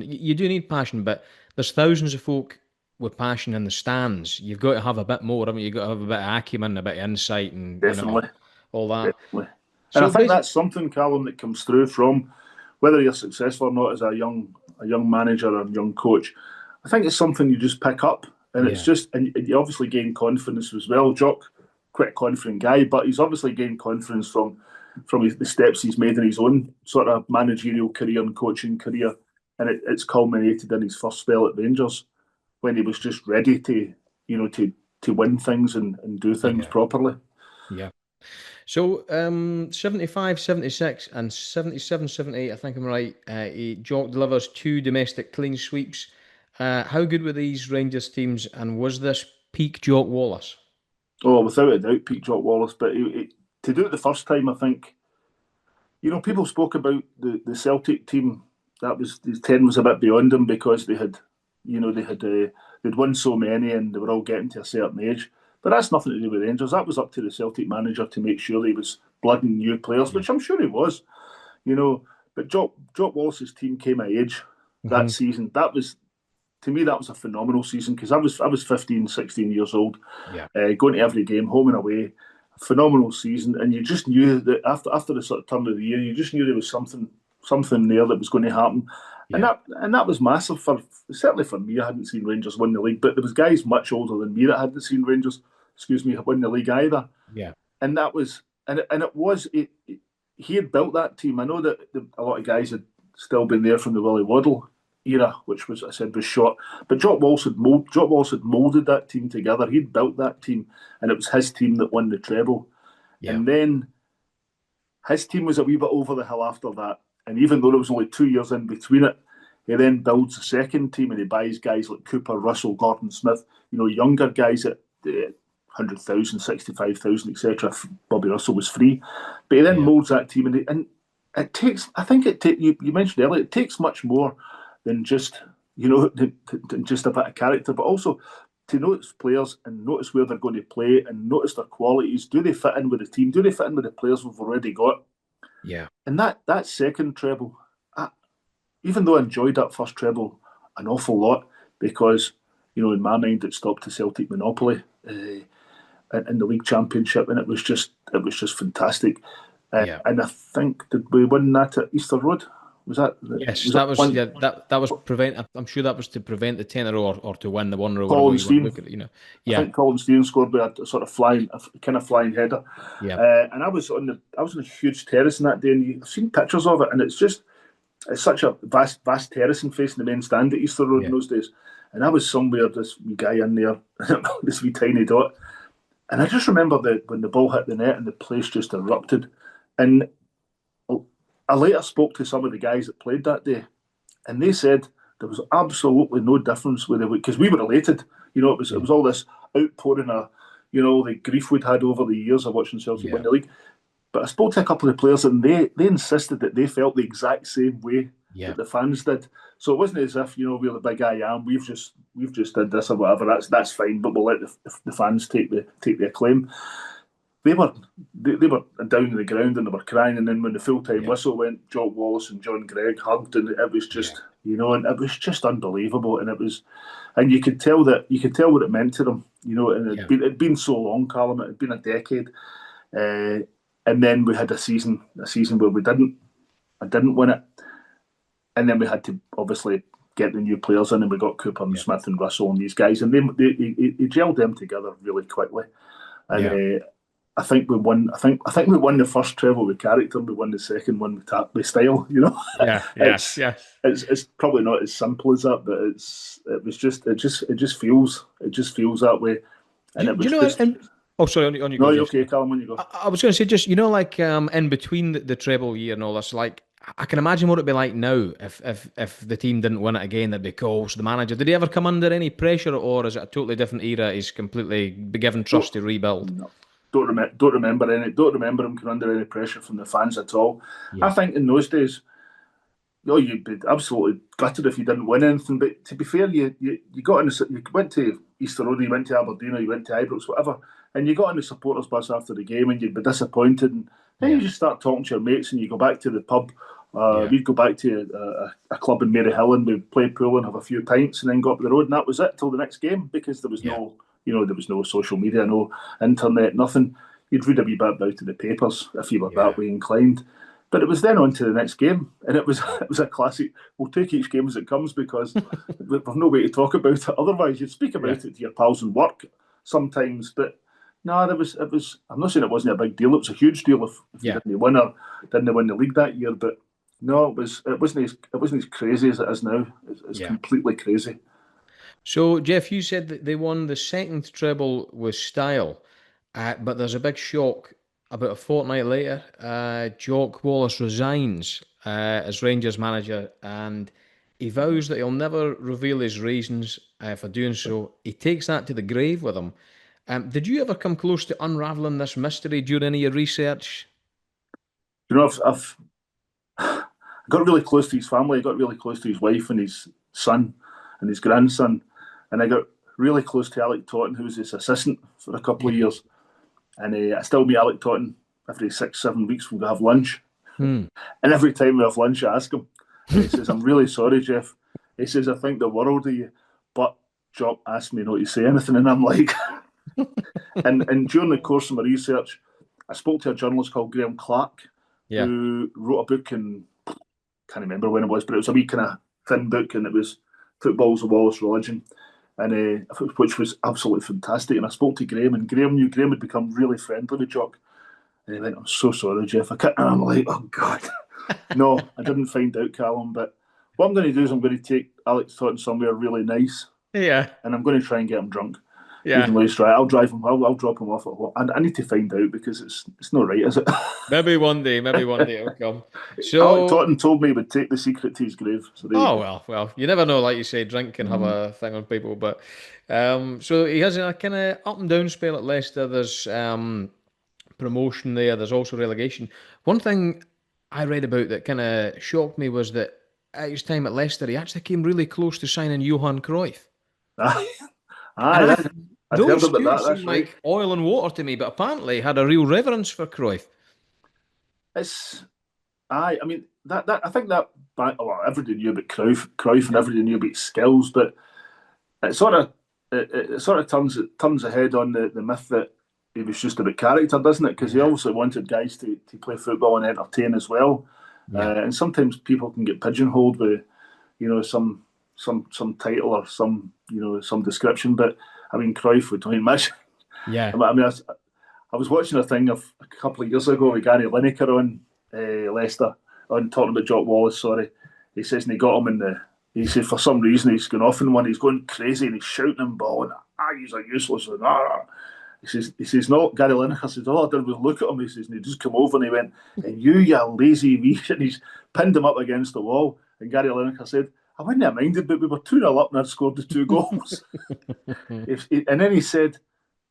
S1: You do need passion, but there's thousands of folk with passion in the stands. You've got to have a bit more, haven't you? You've got to have a bit of acumen, a bit of insight, and
S2: definitely,
S1: you know, all that.
S2: Definitely. And I think that's something, Callum, that comes through from whether you're successful or not as a young manager or a young coach. I think it's something you just pick up, and it's just, and you obviously gain confidence as well. Jock, quite a confident guy, but he's obviously gained confidence from the steps he's made in his own sort of managerial career and coaching career, and it's culminated in his first spell at Rangers when he was just ready to, you know, to win things and do things properly.
S1: Yeah. So 75, 76 and 77, 78, I think I'm right. Jock delivers 2 domestic clean sweeps. How good were these Rangers teams, and was this peak Jock Wallace?
S2: Oh, without a doubt, Pete Jock Wallace. But to do it the first time, I think, people spoke about the Celtic team. That was the 10 was a bit beyond them because they'd won so many and they were all getting to a certain age. But that's nothing to do with Rangers. That was up to the Celtic manager to make sure he was blooding new players,
S1: Yeah.
S2: which I'm sure he was. You know, but Jock Wallace's team came of age that season. That was, to me, that was a phenomenal season because I was 15, 16 years old,
S1: Yeah.
S2: going to every game, home and away. Phenomenal season, and you just knew that after the sort of turn of the year, you just knew there was something there that was going to happen, and
S1: Yeah.
S2: that was massive for certainly for me. I hadn't seen Rangers win the league, but there was guys much older than me that hadn't seen Rangers, win the league either,
S1: Yeah.
S2: and that was and it was he had built that team. I know that a lot of guys had still been there from the Willie Waddle era, which was I said was short. But Jock Wallace had moulded that team together. He'd built that team, and it was his team that won the treble.
S1: Yeah.
S2: And then his team was a wee bit over the hill after that. And even though there was only 2 years in between it, he then builds a second team and he buys guys like Cooper, Russell, Gordon Smith, younger guys at 100,000, 65,000, etc. Bobby Russell was free. But he then moulds that team and it takes, I think you mentioned earlier, it takes much more than just, than just a bit of character, but also to notice players and notice where they're going to play and notice their qualities. Do they fit in with the team? Do they fit in with the players we've already got?
S1: Yeah.
S2: And that second treble, even though I enjoyed that first treble an awful lot because, in my mind it stopped the Celtic monopoly in the league championship, and it was just fantastic. And I think, did we win that at Easter Road? Was that?
S1: Yes,
S2: Was
S1: that
S2: that
S1: was
S2: one?
S1: that was prevent. I'm sure that was to prevent the tenner or to win the one or whatever
S2: Colin
S1: you want to
S2: Stein.
S1: look at it.
S2: I
S1: Yeah.
S2: think Colin Stein scored with a sort of flying header.
S1: Yeah.
S2: And I was on a huge terrace in that day, and I've seen pictures of it, and it's such a vast terracing facing the main stand at Easter Road in those days. And I was somewhere, this wee guy in there, this wee tiny dot. And I just remember when the ball hit the net and the place just erupted. And I later spoke to some of the guys that played that day, and they said there was absolutely no difference with it because we were elated. It was all this outpouring of the grief we'd had over the years of watching Celtic win the league. But I spoke to a couple of the players, and they insisted that they felt the exact same way that the fans did. So it wasn't as if we're the big I am. We've just did this or whatever. That's fine, but we'll let the fans take the acclaim. They were down on the ground and they were crying, and then when the full time whistle went, Jock Wallace and John Gregg hugged, and it was just and it was just unbelievable, and you could tell what it meant to them, and it'd been so long, Callum. It had been a decade. And then we had a season where I didn't win it, and then we had to obviously get the new players in, and we got Cooper and Smith and Russell and these guys, and he gelled them together really quickly, and I think we won. I think we won the first treble with character. We won the second one with style. It's probably not as simple as that, but it just feels that way, and it was just.
S1: Oh, sorry, on you go.
S2: No, you're okay, Callum, when you go.
S1: I was going to say, just like in between the treble year and all this, like I can imagine what it'd be like now if the team didn't win it again. That'd be cool. So the manager, did he ever come under any pressure, or is it a totally different era? He's completely be given trust to rebuild.
S2: No, don't remember him coming under any pressure from the fans at all.
S1: Yeah.
S2: I think in those days, you'd be absolutely gutted if you didn't win anything. But to be fair, you went to Easter Road, you went to Aberdeen, or you went to Ibrox, whatever, and you got on the supporters bus after the game, and you'd be disappointed, and then you just start talking to your mates, and you go back to the pub. We'd go back to a club in Maryhill, and we'd play pool and have a few pints, and then go up the road, and that was it till the next game, because there was no, there was no social media, no internet, nothing. You'd read a wee bit about it in the papers if you were that way inclined. But it was then on to the next game, and it was a classic. We'll take each game as it comes because we've no way to talk about it. Otherwise, you'd speak about it to your pals and work sometimes. But no, it was. I'm not saying it wasn't a big deal. It was a huge deal if you didn't win or didn't win the league that year. But no, it wasn't as crazy as it is now. It's completely crazy.
S1: So Jeff, you said that they won the second treble with style, but there's a big shock about a fortnight later, Jock Wallace resigns as Rangers manager, and he vows that he'll never reveal his reasons for doing so. He takes that to the grave with him. Did you ever come close to unraveling this mystery during any of your research?
S2: You know, I've got really close to his family. I got really close to his wife and his son and his grandson, and I got really close to Alec Totten, who was his assistant for a couple of
S1: Yeah.
S2: years. And I still meet Alec Totten every 6, 7 weeks. We'll have lunch,
S1: Hmm.
S2: and every time we have lunch, I ask him, and he says, "I'm really sorry, Jeff." He says, "I think the world of you, but Jock asked me not to say anything," and I'm like, and during the course of my research, I spoke to a journalist called Graham Clark,
S1: Yeah.
S2: who wrote a book in, can't remember when it was, but it was a wee kind of thin book, and it was Football's the Wallace Religion, and which was absolutely fantastic. And I spoke to Graham, and Graham knew Graham had become really friendly with Jock, and he went, "I'm so sorry, Jeff. I can't." And I'm like, "Oh God, no, I didn't find out, Callum." But what I'm going to do is I'm going to take Alex Totten somewhere really nice,
S1: Yeah.
S2: and I'm going to try and get him drunk. Even
S1: Yeah.
S2: though he's right, I'll drive him. I'll drop him off at home. I need to find out because it's not right, is it?
S1: Maybe one day it'll come.
S2: Alec
S1: So,
S2: Totten told me he would take the secret to his grave. So there you
S1: oh
S2: go.
S1: well, you never know. Like you say, drink can have a thing on people. But so he has a kind of up and down spell at Leicester. There's promotion there. There's also relegation. One thing I read about that kind of shocked me was that at his time at Leicester, he actually came really close to signing Johan Cruyff.
S2: Aye,
S1: And
S2: aye, I'd heard
S1: those
S2: about
S1: two
S2: that.
S1: seem
S2: That's right.
S1: like oil and water to me, but apparently had a real reverence for Cruyff.
S2: It's aye. I mean that I think that well, everybody knew about Cruyff, and
S1: Yeah.
S2: everybody knew about skills, but it sort of it sort of turns ahead on the myth that he was just about character, doesn't it? Because he
S1: Yeah.
S2: obviously wanted guys to play football and entertain as well.
S1: Yeah.
S2: And sometimes people can get pigeonholed with some title or some description. But I mean, Cruyff would don't much.
S1: Yeah.
S2: I mean, I was watching a thing of a couple of years ago with Gary Lineker on Leicester, on talking about Jock Wallace. Sorry, he says, and he got him in the. He said for some reason he's going off in one. He's going crazy and he's shouting and bawling. He's a useless and He says no. Gary Lineker says all I did was look at him. He says and he just come over and he went, and you lazy wee, and he's pinned him up against the wall. And Gary Lineker said, I wouldn't have minded, but we were 2-0 up and I'd scored the 2 goals. And then he said,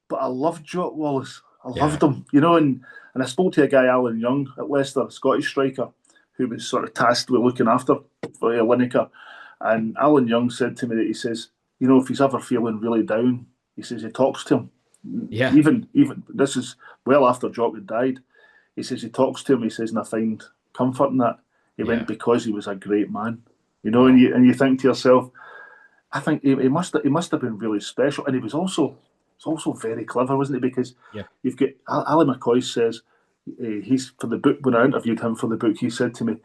S2: but I loved Jock Wallace. I
S1: Yeah.
S2: loved him, and I spoke to a guy, Alan Young, at Leicester, a Scottish striker, who was sort of tasked with looking after Lineker. And Alan Young said to me that he says, if he's ever feeling really down, he says he talks to him.
S1: Yeah.
S2: Even this is well after Jock had died. He says he talks to him. He says, and I find comfort in that. He
S1: Yeah.
S2: went because he was a great man,
S1: Oh,
S2: and you think to yourself, I think he must have been really special, and he's also very clever, wasn't he? Because
S1: yeah.
S2: you've got Ali McCoy says he's for the book. When I interviewed him for the book, he said to me,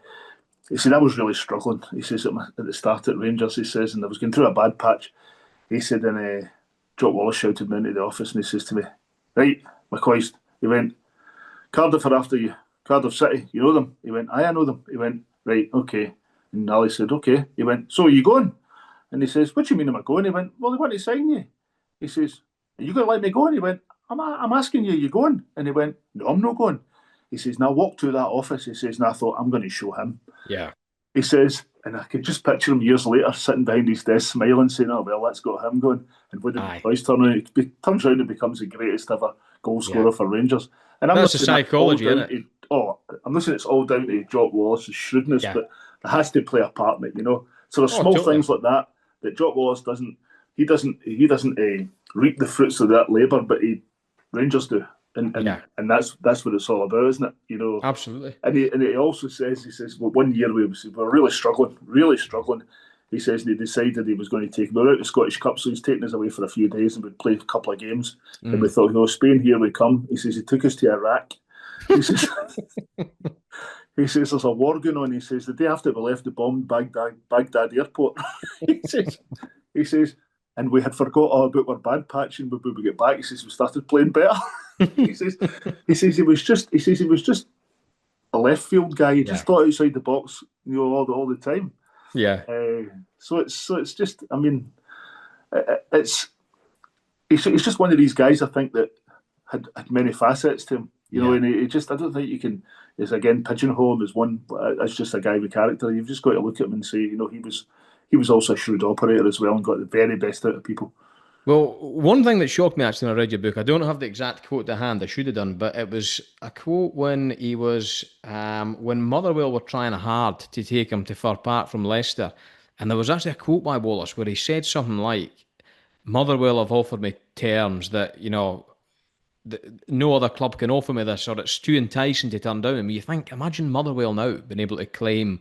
S2: he said I was really struggling. He says at the start at Rangers, he says, and I was going through a bad patch. He said, and Jock Wallace shouted me into the office, and he says to me, "Right, McCoy," he went, "Cardiff are after you. Cardiff City, you know them?" He went, "I know them." He went, "Right, okay." And Ali said, "Okay." He went, "So are you going?" And he says, "What do you mean am I going?" He went, "Well, they want to sign you." He says, "Are you going to let me go?" And he went, I'm asking you, are you going?" And he went, "No, I'm not going." He says, "Now walk to that office." He says, and I thought, I'm going to show him.
S1: Yeah.
S2: He says, and I could just picture him years later sitting behind his desk smiling, saying, "Oh, well, that's got him going." And what did
S1: Aye.
S2: McCoy's turn out? It turns out he becomes the greatest ever goal
S1: Yeah.
S2: scorer for Rangers. And I'm not
S1: That's the
S2: saying that's all
S1: psychology, isn't
S2: down
S1: it?
S2: I'm not saying it's all down to Jock Wallace's shrewdness,
S1: Yeah.
S2: but it has to play a part in it. So there's
S1: Oh,
S2: small
S1: totally.
S2: things like that Jock Wallace doesn't. He doesn't reap the fruits of that labour, but Rangers do, and
S1: Yeah.
S2: that's what it's all about, isn't it?
S1: Absolutely.
S2: And he also says, well, one year we were really struggling, really struggling. He says and he decided he was going to take. We were out the Scottish Cup, so he's taken us away for a few days and we'd play a couple of games. And we thought, Spain, here we come. He says he took us to Iraq. He says he says there's a war going on. He says the day after we left the bombed Baghdad airport. he says, and we had forgot all about our bad patching. But when we get back, he says we started playing better. he says he was just a left field guy. He
S1: Yeah.
S2: just thought outside the box, all the time.
S1: Yeah.
S2: So it's just, I mean, it's he's just one of these guys I think that had many facets to him. You know,
S1: Yeah.
S2: and he just, I don't think you can, is again, pigeonhole him as one, as just a guy with character. You've just got to look at him and say, you know, he was also a shrewd operator as well and got the very best out of people.
S1: Well, one thing that shocked me actually when I read your book, I don't have the exact quote to hand, I should have done, but it was a quote when he was, when Motherwell were trying hard to take him to Fir Park from Leicester. And there was actually a quote by Wallace where he said something like, Motherwell have offered me terms that, no other club can offer me this, or it's too enticing to turn down. I mean, you think, imagine Motherwell now being able to claim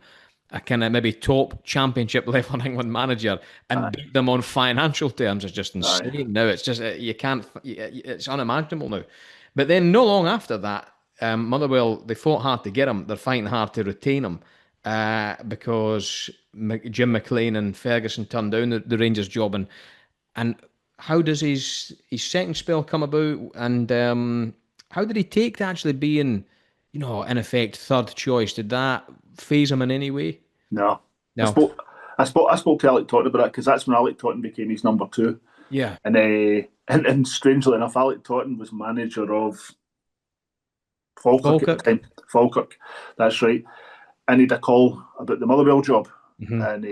S1: a kind of maybe top championship level England manager and
S2: Aye,
S1: beat them on financial terms is just
S2: aye,
S1: insane. Now it's just you can't, it's unimaginable now. But then, no long after that, Motherwell they fought hard to get him. They're fighting hard to retain him because Jim McLean and Ferguson turned down the Rangers job, and how does his second spell come about? And how did he take to actually being, in effect, third choice? Did that phase him in any way?
S2: no. I
S1: No.
S2: spoke, I spoke to Alec Totten about it because that's when Alec Totten became his number two.
S1: Yeah.
S2: And strangely enough, Alec Totten was manager of Falkirk at the
S1: Falkirk.
S2: time. Falkirk, that's right. And he had a call about the Motherwell job.
S1: Hmm.
S2: And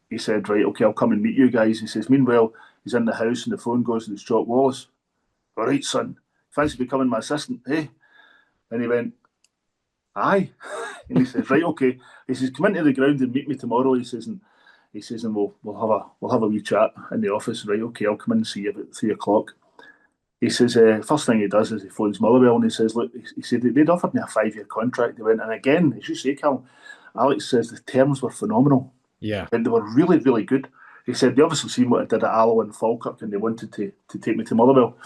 S2: he said, right, okay, I'll come and meet you guys. He says, meanwhile, he's in the house and the phone goes and it's Jock Wallace. All right, son, fancy becoming my assistant, hey? And he went, aye. And he says, right, okay. He says, come into the ground and meet me tomorrow. And we'll have a wee chat in the office. Right, okay, I'll come in and see you about 3 o'clock. He says, first thing he does is he phones Motherwell and he says, look, he said they'd offered me a 5-year contract. He went, and again, as you say, Cal, Alex says the terms were phenomenal
S1: Yeah.
S2: and they were really, really good. He said they obviously seen what I did at Alloa and Falkirk and they wanted to take me to Motherwell.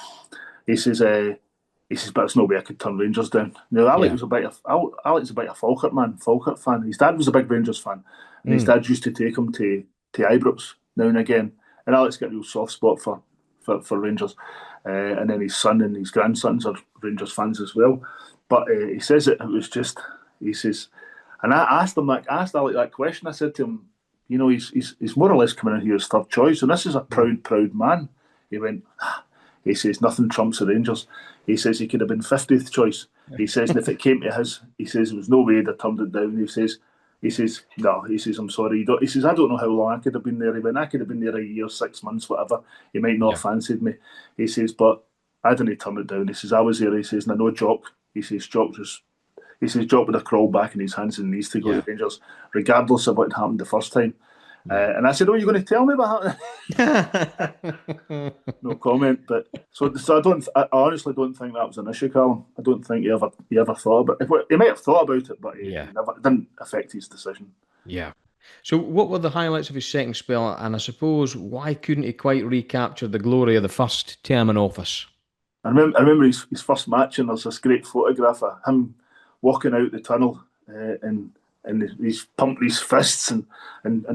S2: He says, but it's no way I could turn Rangers down. Now,
S1: Yeah.
S2: Alex a bit of Falkirk man, Falkirk fan. His dad was a big Rangers fan, and his
S1: Mm.
S2: dad used to take him to Ibrox now and again. And Alex got a real soft spot for Rangers. And then his son and his grandsons are Rangers fans as well. But he says it was just, he says, and I asked Alec that question. I said to him, he's more or less coming in here as third choice, and this is a proud man. He went, he says, nothing trumps the Rangers. He says he could have been 50th choice. He says, and if it came to his, he says, there was no way they'd turned it down. He says, no, he says, I'm sorry. He says, I don't know how long I could have been there. He went, I could have been there a year, 6 months, whatever. He might not
S1: Yeah.
S2: have fancied me. He says, but I didn't turn it down. He says, I was there. He says, and I know Jock. He says, Jock would have crawled back on his hands and knees to go
S1: Yeah.
S2: to Rangers, regardless of what happened the first time.
S1: Yeah.
S2: And I said, oh, you're going to tell me about that? No comment. But so I honestly don't think that was an issue, Callum. I don't think he ever thought about it. He might have thought about it, but
S1: Yeah.
S2: it didn't affect his decision.
S1: Yeah. So, what were the highlights of his second spell? And I suppose why couldn't he quite recapture the glory of the first term in office?
S2: I remember his first match, and there's this great photograph of him walking out the tunnel, and he's pumping his fists, and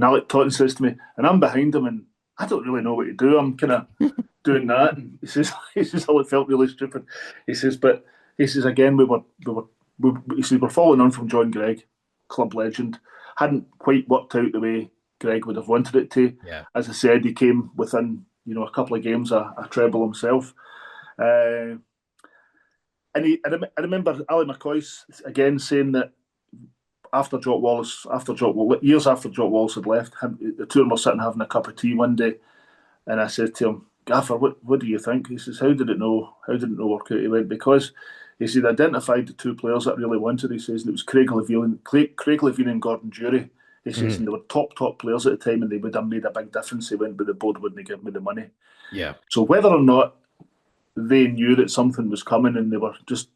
S2: Alec Totten says to me, and I'm behind him, and I don't really know what to do. I'm kind of doing that, and he says, oh, it felt really stupid. But he says again, he says we're following on from John Gregg, club legend, hadn't quite worked out the way Gregg would have wanted it to.
S1: Yeah.
S2: As I said, he came within a couple of games a treble himself. Uh, I remember Ali McCoy again saying that years after Jock Wallace had left, the two of them were sitting having a cup of tea one day, and I said to him, Gaffer, what do you think? He says, How did it know work out? He went, because he said identified the two players that really wanted. He says, and it was Craig Levine and Gordon Durie. He says,
S1: Mhm.
S2: and they were top players at the time, and they would have made a big difference. He went, but the board wouldn't give me the money.
S1: Yeah.
S2: So whether or not they knew that something was coming and they were just,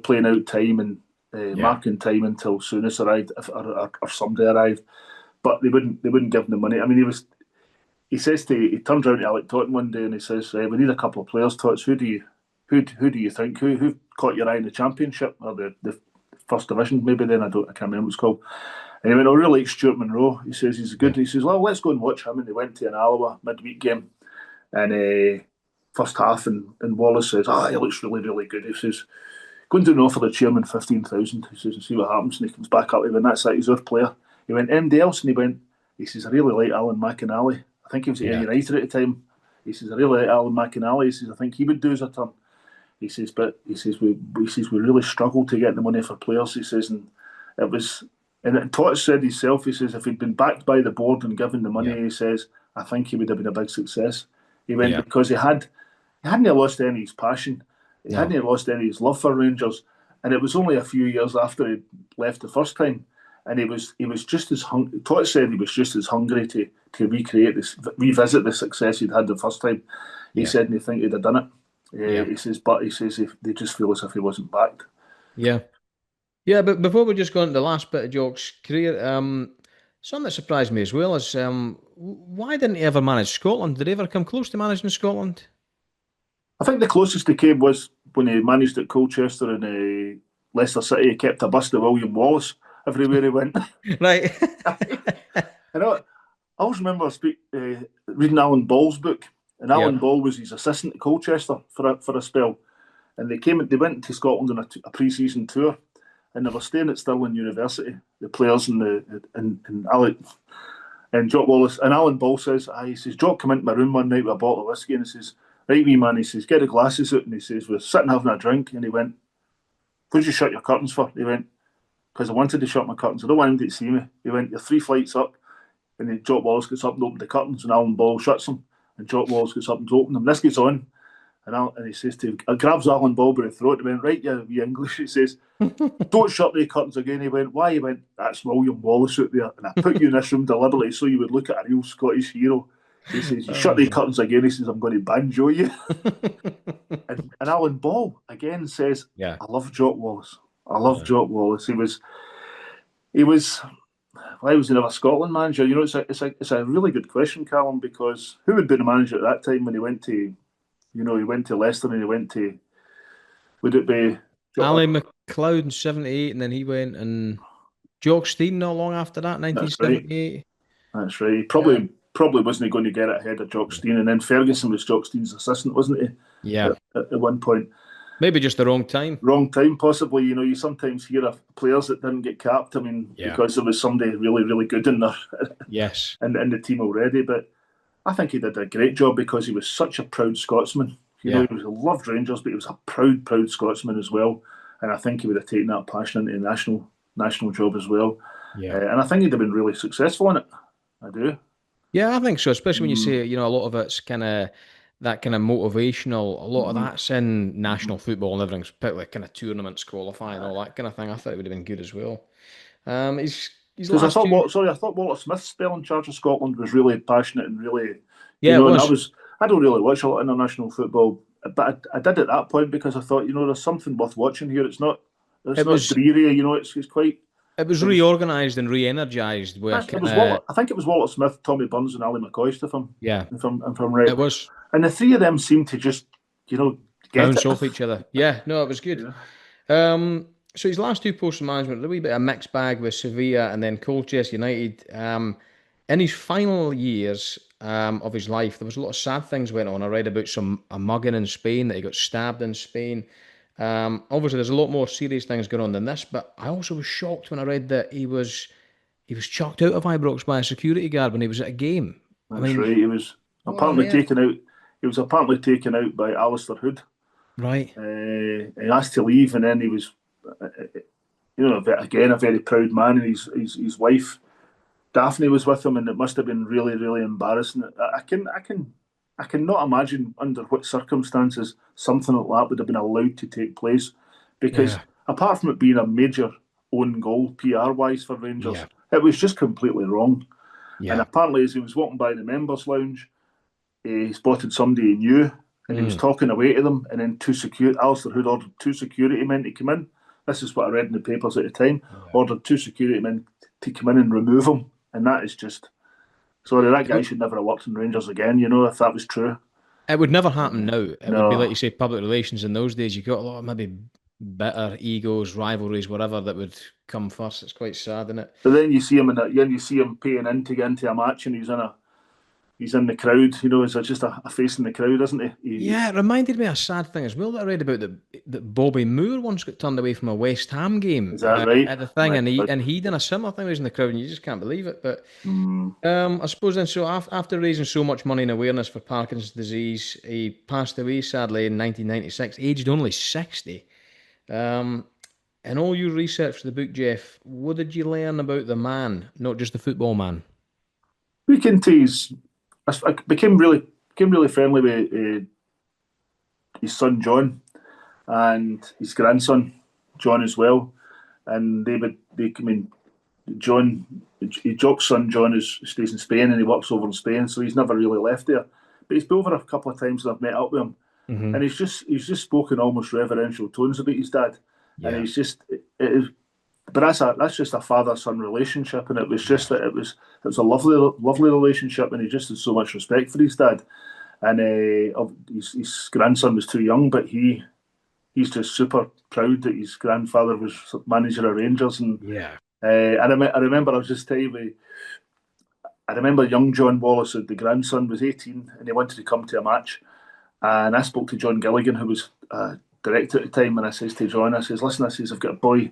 S2: playing out time and
S1: Yeah.
S2: marking time until Souness arrived or somebody arrived, but they wouldn't give him the money. I mean, he turns around to Alec Totten one day and he says, "We need a couple of players, Tots. Who do you think? Who caught your eye in the Championship or the First Division? Maybe then I can't remember what it's called." And he went, "I really like Stuart Monroe." He says he's good.
S1: Yeah.
S2: He says, "Well, let's go and watch him." And they went to an Alloa midweek game, and first half, and Wallace says, he looks really, really good." He says, "Go and do an offer the chairman 15,000." He says, "And see what happens." And he comes back up. He went, "That's it. He's our player." He went, "Anybody else?" And he says, "I really like Alan McInally. I think he was at
S1: Yeah.
S2: United at the time." He says, "I really like Alan McInally." He says, "I think he would do as a turn." He says, but we really struggled to get the money for players. He says, and it was, and Tots said himself. He says if he'd been backed by the board and given the money, he says, I think he would have been a big success. He went because he hadn't lost any of his passion. He hadn't lost any of his love for Rangers. And it was only a few years after he left the first time, and he was just as hungry. Tots said he was just as hungry to revisit the success he'd had the first time. He said, and he think he'd have done it. He says, but he says if they just feel as if he wasn't backed.
S1: Yeah. Yeah, but before we just go into the last bit of Jock's career, something that surprised me as well is why didn't he ever manage Scotland? Did he ever come close to managing Scotland?
S2: I think the closest he came was when he managed at Colchester and Leicester City. He kept a bust of William Wallace everywhere he went.
S1: Right.
S2: And I always remember reading Alan Ball's book, and Alan Ball was his assistant at Colchester for a spell. And they went to Scotland on a pre-season tour, and they were staying at Stirling University, the players and Jock Wallace. And Alan Ball says, he says, Jock came into my room one night with a bottle of whiskey, and he says, right, wee man, he says, get the glasses out. And he says, we're sitting having a drink. And he went, what'd you shut your curtains for? He went, because I wanted to shut my curtains. I don't want him to see me. He went, you're 3 flights up. And then Jock Wallace gets up and opens the curtains, and Alan Ball shuts them. And Jock Wallace gets up and opens them. This gets on. And he says grabs Alan Ball by the throat. He went, right, you English. He says, don't shut the curtains again. He went, why? He went, that's William Wallace out there. And I put you in this room deliberately so you would look at a real Scottish hero. He says, you shut the curtains again. He says, I'm going to banjo you. and Alan Ball again says, I love Jock Wallace. I love Jock Wallace. He was another Scotland manager. You know, it's a really good question, Callum, because who would be the manager at that time when he went to, he went to Leicester and he went to, would it be
S1: Ali McLeod in 78, and then he went, and Jock Stein not long after that, 1978.
S2: That's right. He probably wasn't going to get it ahead of Jock Stein, and then Ferguson was Jock Stein's assistant, wasn't he?
S1: Yeah.
S2: At one point.
S1: Maybe just the wrong time.
S2: Wrong time, possibly. You know, you sometimes hear of players that didn't get capped. I mean, because there was somebody really, really good in there.
S1: Yes.
S2: in the team already. But I think he did a great job because he was such a proud Scotsman. You know, he loved Rangers, but he was a proud, proud Scotsman as well. And I think he would have taken that passion into the national job as well. Yeah. And I think he'd have been really successful in it. I do.
S1: Yeah, I think so. Especially when you say, you know, a lot of it's kind of that kind of motivational. A lot of that's in national football and everything, particularly kind of tournaments, qualifying, all that kind of thing. I thought it would have been good as well. Because
S2: I thought Walter Smith's spell in charge of Scotland was really passionate and really.
S1: Yeah,
S2: you know, it was. I don't really watch a lot of international football, but I did at that point because I thought, you know, there's something worth watching here. It's not dreary, you know. It's quite.
S1: It was reorganised and re-energised.
S2: I think it was Walter Smith, Tommy Burns, and Ali McCoist. If I'm right,
S1: it was.
S2: And the three of them seemed to just, you know,
S1: bounce off each other. Yeah, no, it was good. Yeah. So his last two posts of management, a wee bit of a mixed bag with Sevilla and then Colchester United. In his final years of his life, there was a lot of sad things went on. I read about a mugging in Spain, that he got stabbed in Spain. Obviously, there's a lot more serious things going on than this, but I also was shocked when I read that he was chucked out of Ibrox by a security guard when he was at a game.
S2: That's right. He was apparently taken out. He was apparently taken out by Alistair Hood.
S1: Right.
S2: He asked to leave, and then he was, you know, again a very proud man, and his wife Daphne was with him, and it must have been really, really embarrassing. I cannot imagine under what circumstances something like that would have been allowed to take place, because apart from it being a major own goal PR wise for Rangers, it was just completely wrong. Yeah. And apparently, as he was walking by the members' lounge, he spotted somebody he knew, and he was talking away to them, and then Alistair Hood ordered 2 security men to come in. This is what I read in the papers at the time. Ordered 2 security men to come in and remove him, and that is just. Sorry, that guy should never have worked in Rangers again, you know, if that was true.
S1: It would never happen now. It would be like you say, public relations in those days. You got a lot of maybe bitter egos, rivalries, whatever, that would come first. It's quite sad, isn't it?
S2: But then you see him paying in to get into a match, and he's in he's in the crowd, you know, he's just a face in the crowd, isn't he?
S1: Yeah, it reminded me of a sad thing as well that I read about that Bobby Moore once got turned away from a West Ham game
S2: Is that right?
S1: at the thing,
S2: My
S1: and
S2: God.
S1: he done a similar thing. He was in the crowd, and you just can't believe it. But
S2: Mm.
S1: I suppose then, so after raising so much money and awareness for Parkinson's disease, he passed away sadly in 1996, aged only 60. Um, in all your research for the book, Jeff, what did you learn about the man, not just the football man?
S2: Speaking to I became really friendly with his son John and his grandson John as well. And I mean, John, Jock's son John stays in Spain and he works over in Spain, so he's never really left there. But he's been over a couple of times and I've met up with him,
S1: Hmm.
S2: and he's just spoken almost reverential tones about his dad, and
S1: Yeah,
S2: he's just it is. But that's just a father son relationship, and it was
S1: yeah,
S2: just that it was a lovely relationship, and he just had so much respect for his dad, and his grandson was too young, but he's just super proud that his grandfather was manager of Rangers, and
S1: yeah,
S2: I remember I was just telling you, I remember young John Wallace, the grandson, was 18 and he wanted to come to a match. And I spoke to John Gilligan, who was director at the time, and I says to John, I says, listen, I says, I've got a boy,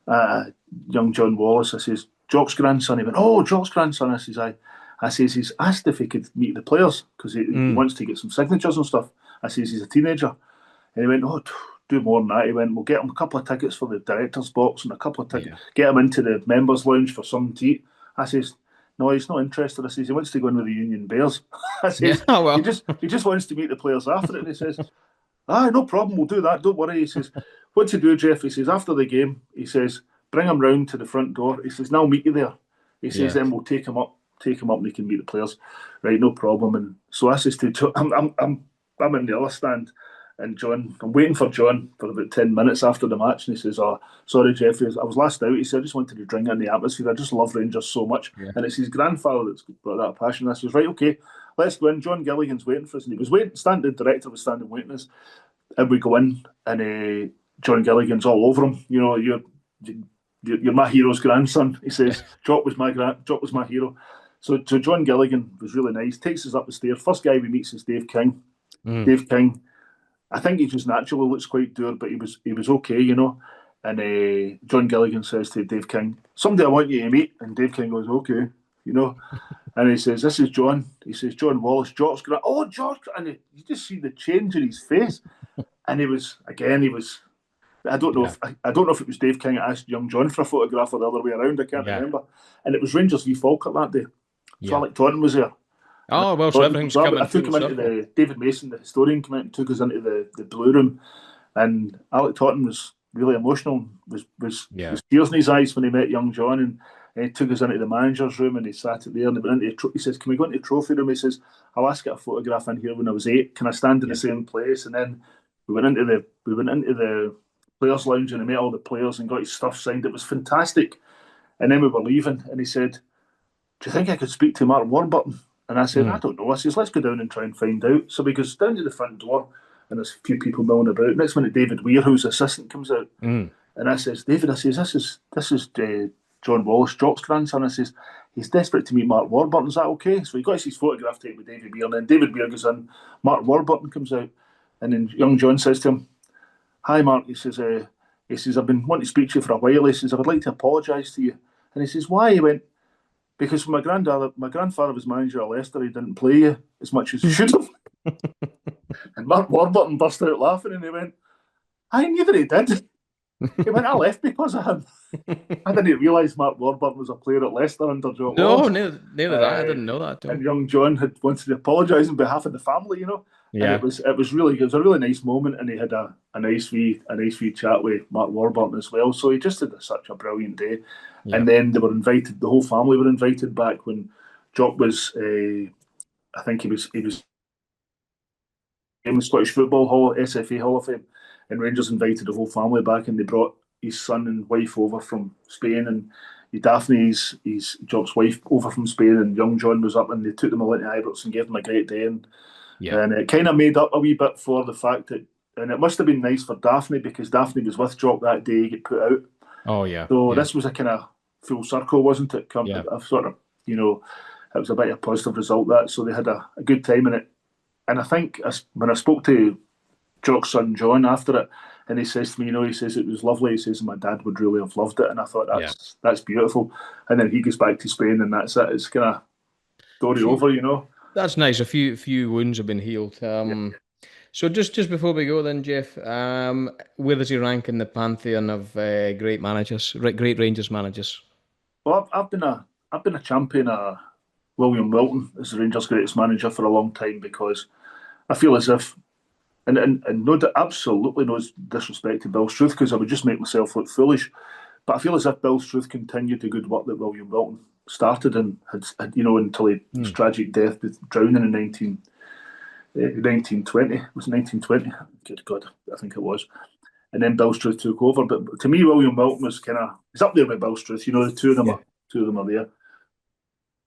S2: uh, young John Wallace. I says, Jock's grandson. He went, oh, Jock's grandson. I says, I says, he's asked if he could meet the players because he
S1: mm,
S2: wants to get some signatures and stuff. I says, he's a teenager. And he went, oh, do more than that. He went, we'll get him a couple of tickets for the director's box and a couple of tickets,
S1: yeah.
S2: get him into the members' lounge for some tea. I says, no, he's not interested. I says, he wants to go in with the Union Bears. I
S1: Yeah,
S2: says,
S1: well,
S2: he just wants to meet the players after it. And he says, no problem, we'll do that. Don't worry. He says, what to do, Jeff? He says, after the game, he says, bring him round to the front door. He says, now I'll meet you there. He says,
S1: yeah,
S2: then we'll take him up and he can meet the players. Right, no problem. And so I says to John, I'm in the other stand. And John, I'm waiting for John for about 10 minutes after the match. And he says, oh, sorry, Jeff. I was last out. He said, I just wanted to drink in the atmosphere. I just love Rangers so much.
S1: yeah,
S2: And it's his grandfather that's got that passion. I says, right, okay, let's go in. John Gilligan's waiting for us. And he was waiting, the director was standing waiting us. And we go in, and John Gilligan's all over him. You know, you're my hero's grandson. He says, Jock was my hero. So John Gilligan was really nice. Takes us up the stairs. First guy we meet is Dave King.
S1: mm,
S2: Dave King, I think he just naturally looks quite dour, but he was okay, you know. And John Gilligan says to Dave King, "Someday I want you to meet." And Dave King goes, "Okay," you know. And he says, "This is John." He says, "John Wallace, Jock's grand." Oh, Jock! And you just see the change in his face. And he was again. He was.
S1: yeah,
S2: I don't know if it was Dave King that asked young John for a photograph or the other way around. I can't
S1: yeah,
S2: remember. And it was Rangers v Falkirk that day. So
S1: yeah.
S2: Alec Taunton was there. And
S1: Oh, well, so everything's
S2: so I
S1: coming
S2: took
S1: full
S2: him into
S1: circle.
S2: the David Mason, the historian, came out and took us into the blue room. And Alec Taunton was really emotional,
S1: Yeah,
S2: was tears in his eyes when he met young John, and he took us into the manager's room and he sat it there and he went into he says, "Can we go into the trophy room?" He says, "I'll ask get a photograph in here when I was 8. Can I stand in the
S1: yeah,
S2: same place?" And then we went into the players' lounge and he met all the players and got his stuff signed. It was fantastic. And then we were leaving and he said, "Do you think I could speak to Mark Warburton?" And I said, "I
S1: mm,
S2: don't know." I says, "Let's go down and try and find out." So we goes down to the front door and there's a few people milling about. Next minute, David Weir, who's assistant, comes out.
S1: mm,
S2: And I says, "David," I says, this is John Wallace, Jock's grandson." I says, "He's desperate to meet Mark Warburton. Is that okay?" So he got his photograph taken with David Weir. And then David Weir goes in. Mark Warburton comes out. And then young John says to him, "Hi, Mark." He says, "I've been wanting to speak to you for a while." He says, "I would like to apologise to you." And he says, "Why?" He went, "Because my grandfather was manager of Leicester. He didn't play you as much as he should have." And Mark Warburton burst out laughing and he went, "I neither he did." He went, "I left because of him." I didn't realise Mark Warburton was a player at Leicester under Jock
S1: No,
S2: Wallace.
S1: neither did I. I
S2: Uh,
S1: didn't know that at
S2: and
S1: all.
S2: young John had wanted to apologise on behalf of the family, you know. And
S1: Yeah,
S2: it was a really nice moment, and he had a nice wee chat with Mark Warburton as well. So he just had such a brilliant day.
S1: yeah,
S2: And then they were invited. The whole family were invited back when Jock was. I think he was in the Scottish Football Hall, SFA Hall of Fame, and Rangers invited the whole family back, and they brought his son and wife over from Spain, and Daphne, his Jock's wife, over from Spain, and young John was up, and they took them all into Ibrox and gave them a great day,
S1: yeah.
S2: and it kind of made up a wee bit for the fact that, and it must have been nice for Daphne because Daphne was with Jock that day, he get put out,
S1: Oh, yeah,
S2: so
S1: yeah,
S2: this was a kind of full circle, wasn't it?
S1: yeah,
S2: I've sort of, you know, it was a bit of a positive result, that. So they had a good time in it. And I think when I spoke to Jock's son John after it, and he says to me, he says it was lovely. He says my dad would really have loved it, and I thought that's beautiful. And then he goes back to Spain, and that's it. It's kind of story over.
S1: That's nice. A few wounds have been healed. So just before we go, then, Jeff, where does he rank in the pantheon of great managers, great Rangers managers?
S2: Well, I've been a champion of William Wilton as the Rangers' greatest manager for a long time, because I feel as if, and absolutely no disrespect to Bill Struth, because I would just make myself look foolish, but I feel as if Bill Struth continued the good work that William Wilton started and had until his tragic death with drowning in 1920. It was 1920. Good God, I think it was. And then Bill Struth took over. But to me, William Wilton was he's up there with Bill Struth. The two of them are there.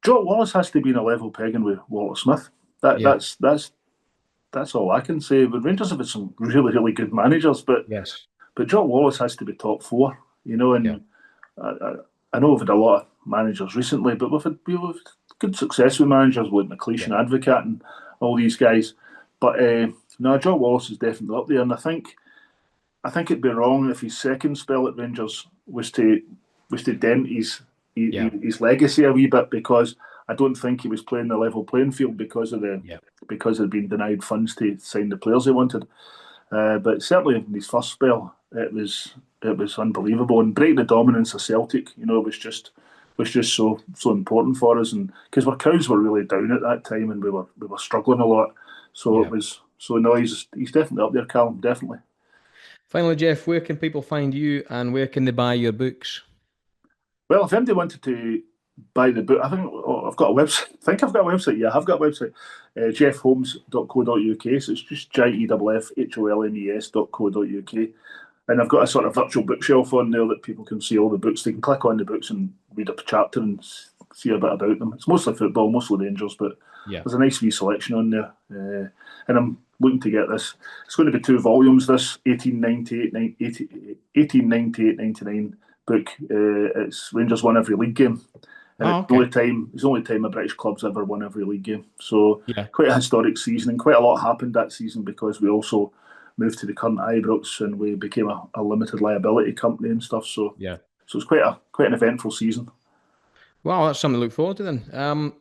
S2: Jock Wallace has to be in a level pegging with Walter Smith. That's all I can say. But Rangers have had some really, really good managers, but Jock Wallace has to be top four. And I know we've had a lot of managers recently, but we've had good success with managers like McLeish and Advocat and all these guys. But Jock Wallace is definitely up there, and I think it'd be wrong if his second spell at Rangers was to dent his legacy a wee bit, because I don't think he was playing the level playing field because of being denied funds to sign the players he wanted. But certainly in his first spell, it was unbelievable, and breaking the dominance of Celtic, was just so important for us, and because our cows were really down at that time, and we were struggling a lot. So it was he's definitely up there, Callum, definitely.
S1: Finally, Jeff, where can people find you, and where can they buy your books?
S2: Well, if anybody wanted to buy the book, I think I've got a website. I think I've got a website. Yeah, I've got a website. jeffholmes.co.uk. So it's just jeffholmes.co.uk. And I've got a sort of virtual bookshelf on there that people can see all the books. They can click on the books and read a chapter and see a bit about them. It's mostly football, mostly Rangers, but there's a nice wee selection on there. And I'm looking to get this. It's going to be 2 volumes, this 1898-99 book. It's Rangers won every league game. And it's the only time a British club's ever won every league game. So quite a historic season, and quite a lot happened that season, because we also moved to the current Ibrox and we became a limited liability company and stuff. So so it's quite an eventful season.
S1: Wow, that's something to look forward to then.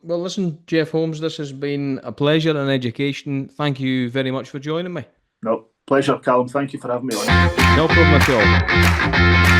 S1: Well, listen, Jeff Holmes, this has been a pleasure and education. Thank you very much for joining me.
S2: No, pleasure, Callum. Thank you for having me on.
S1: No problem at all.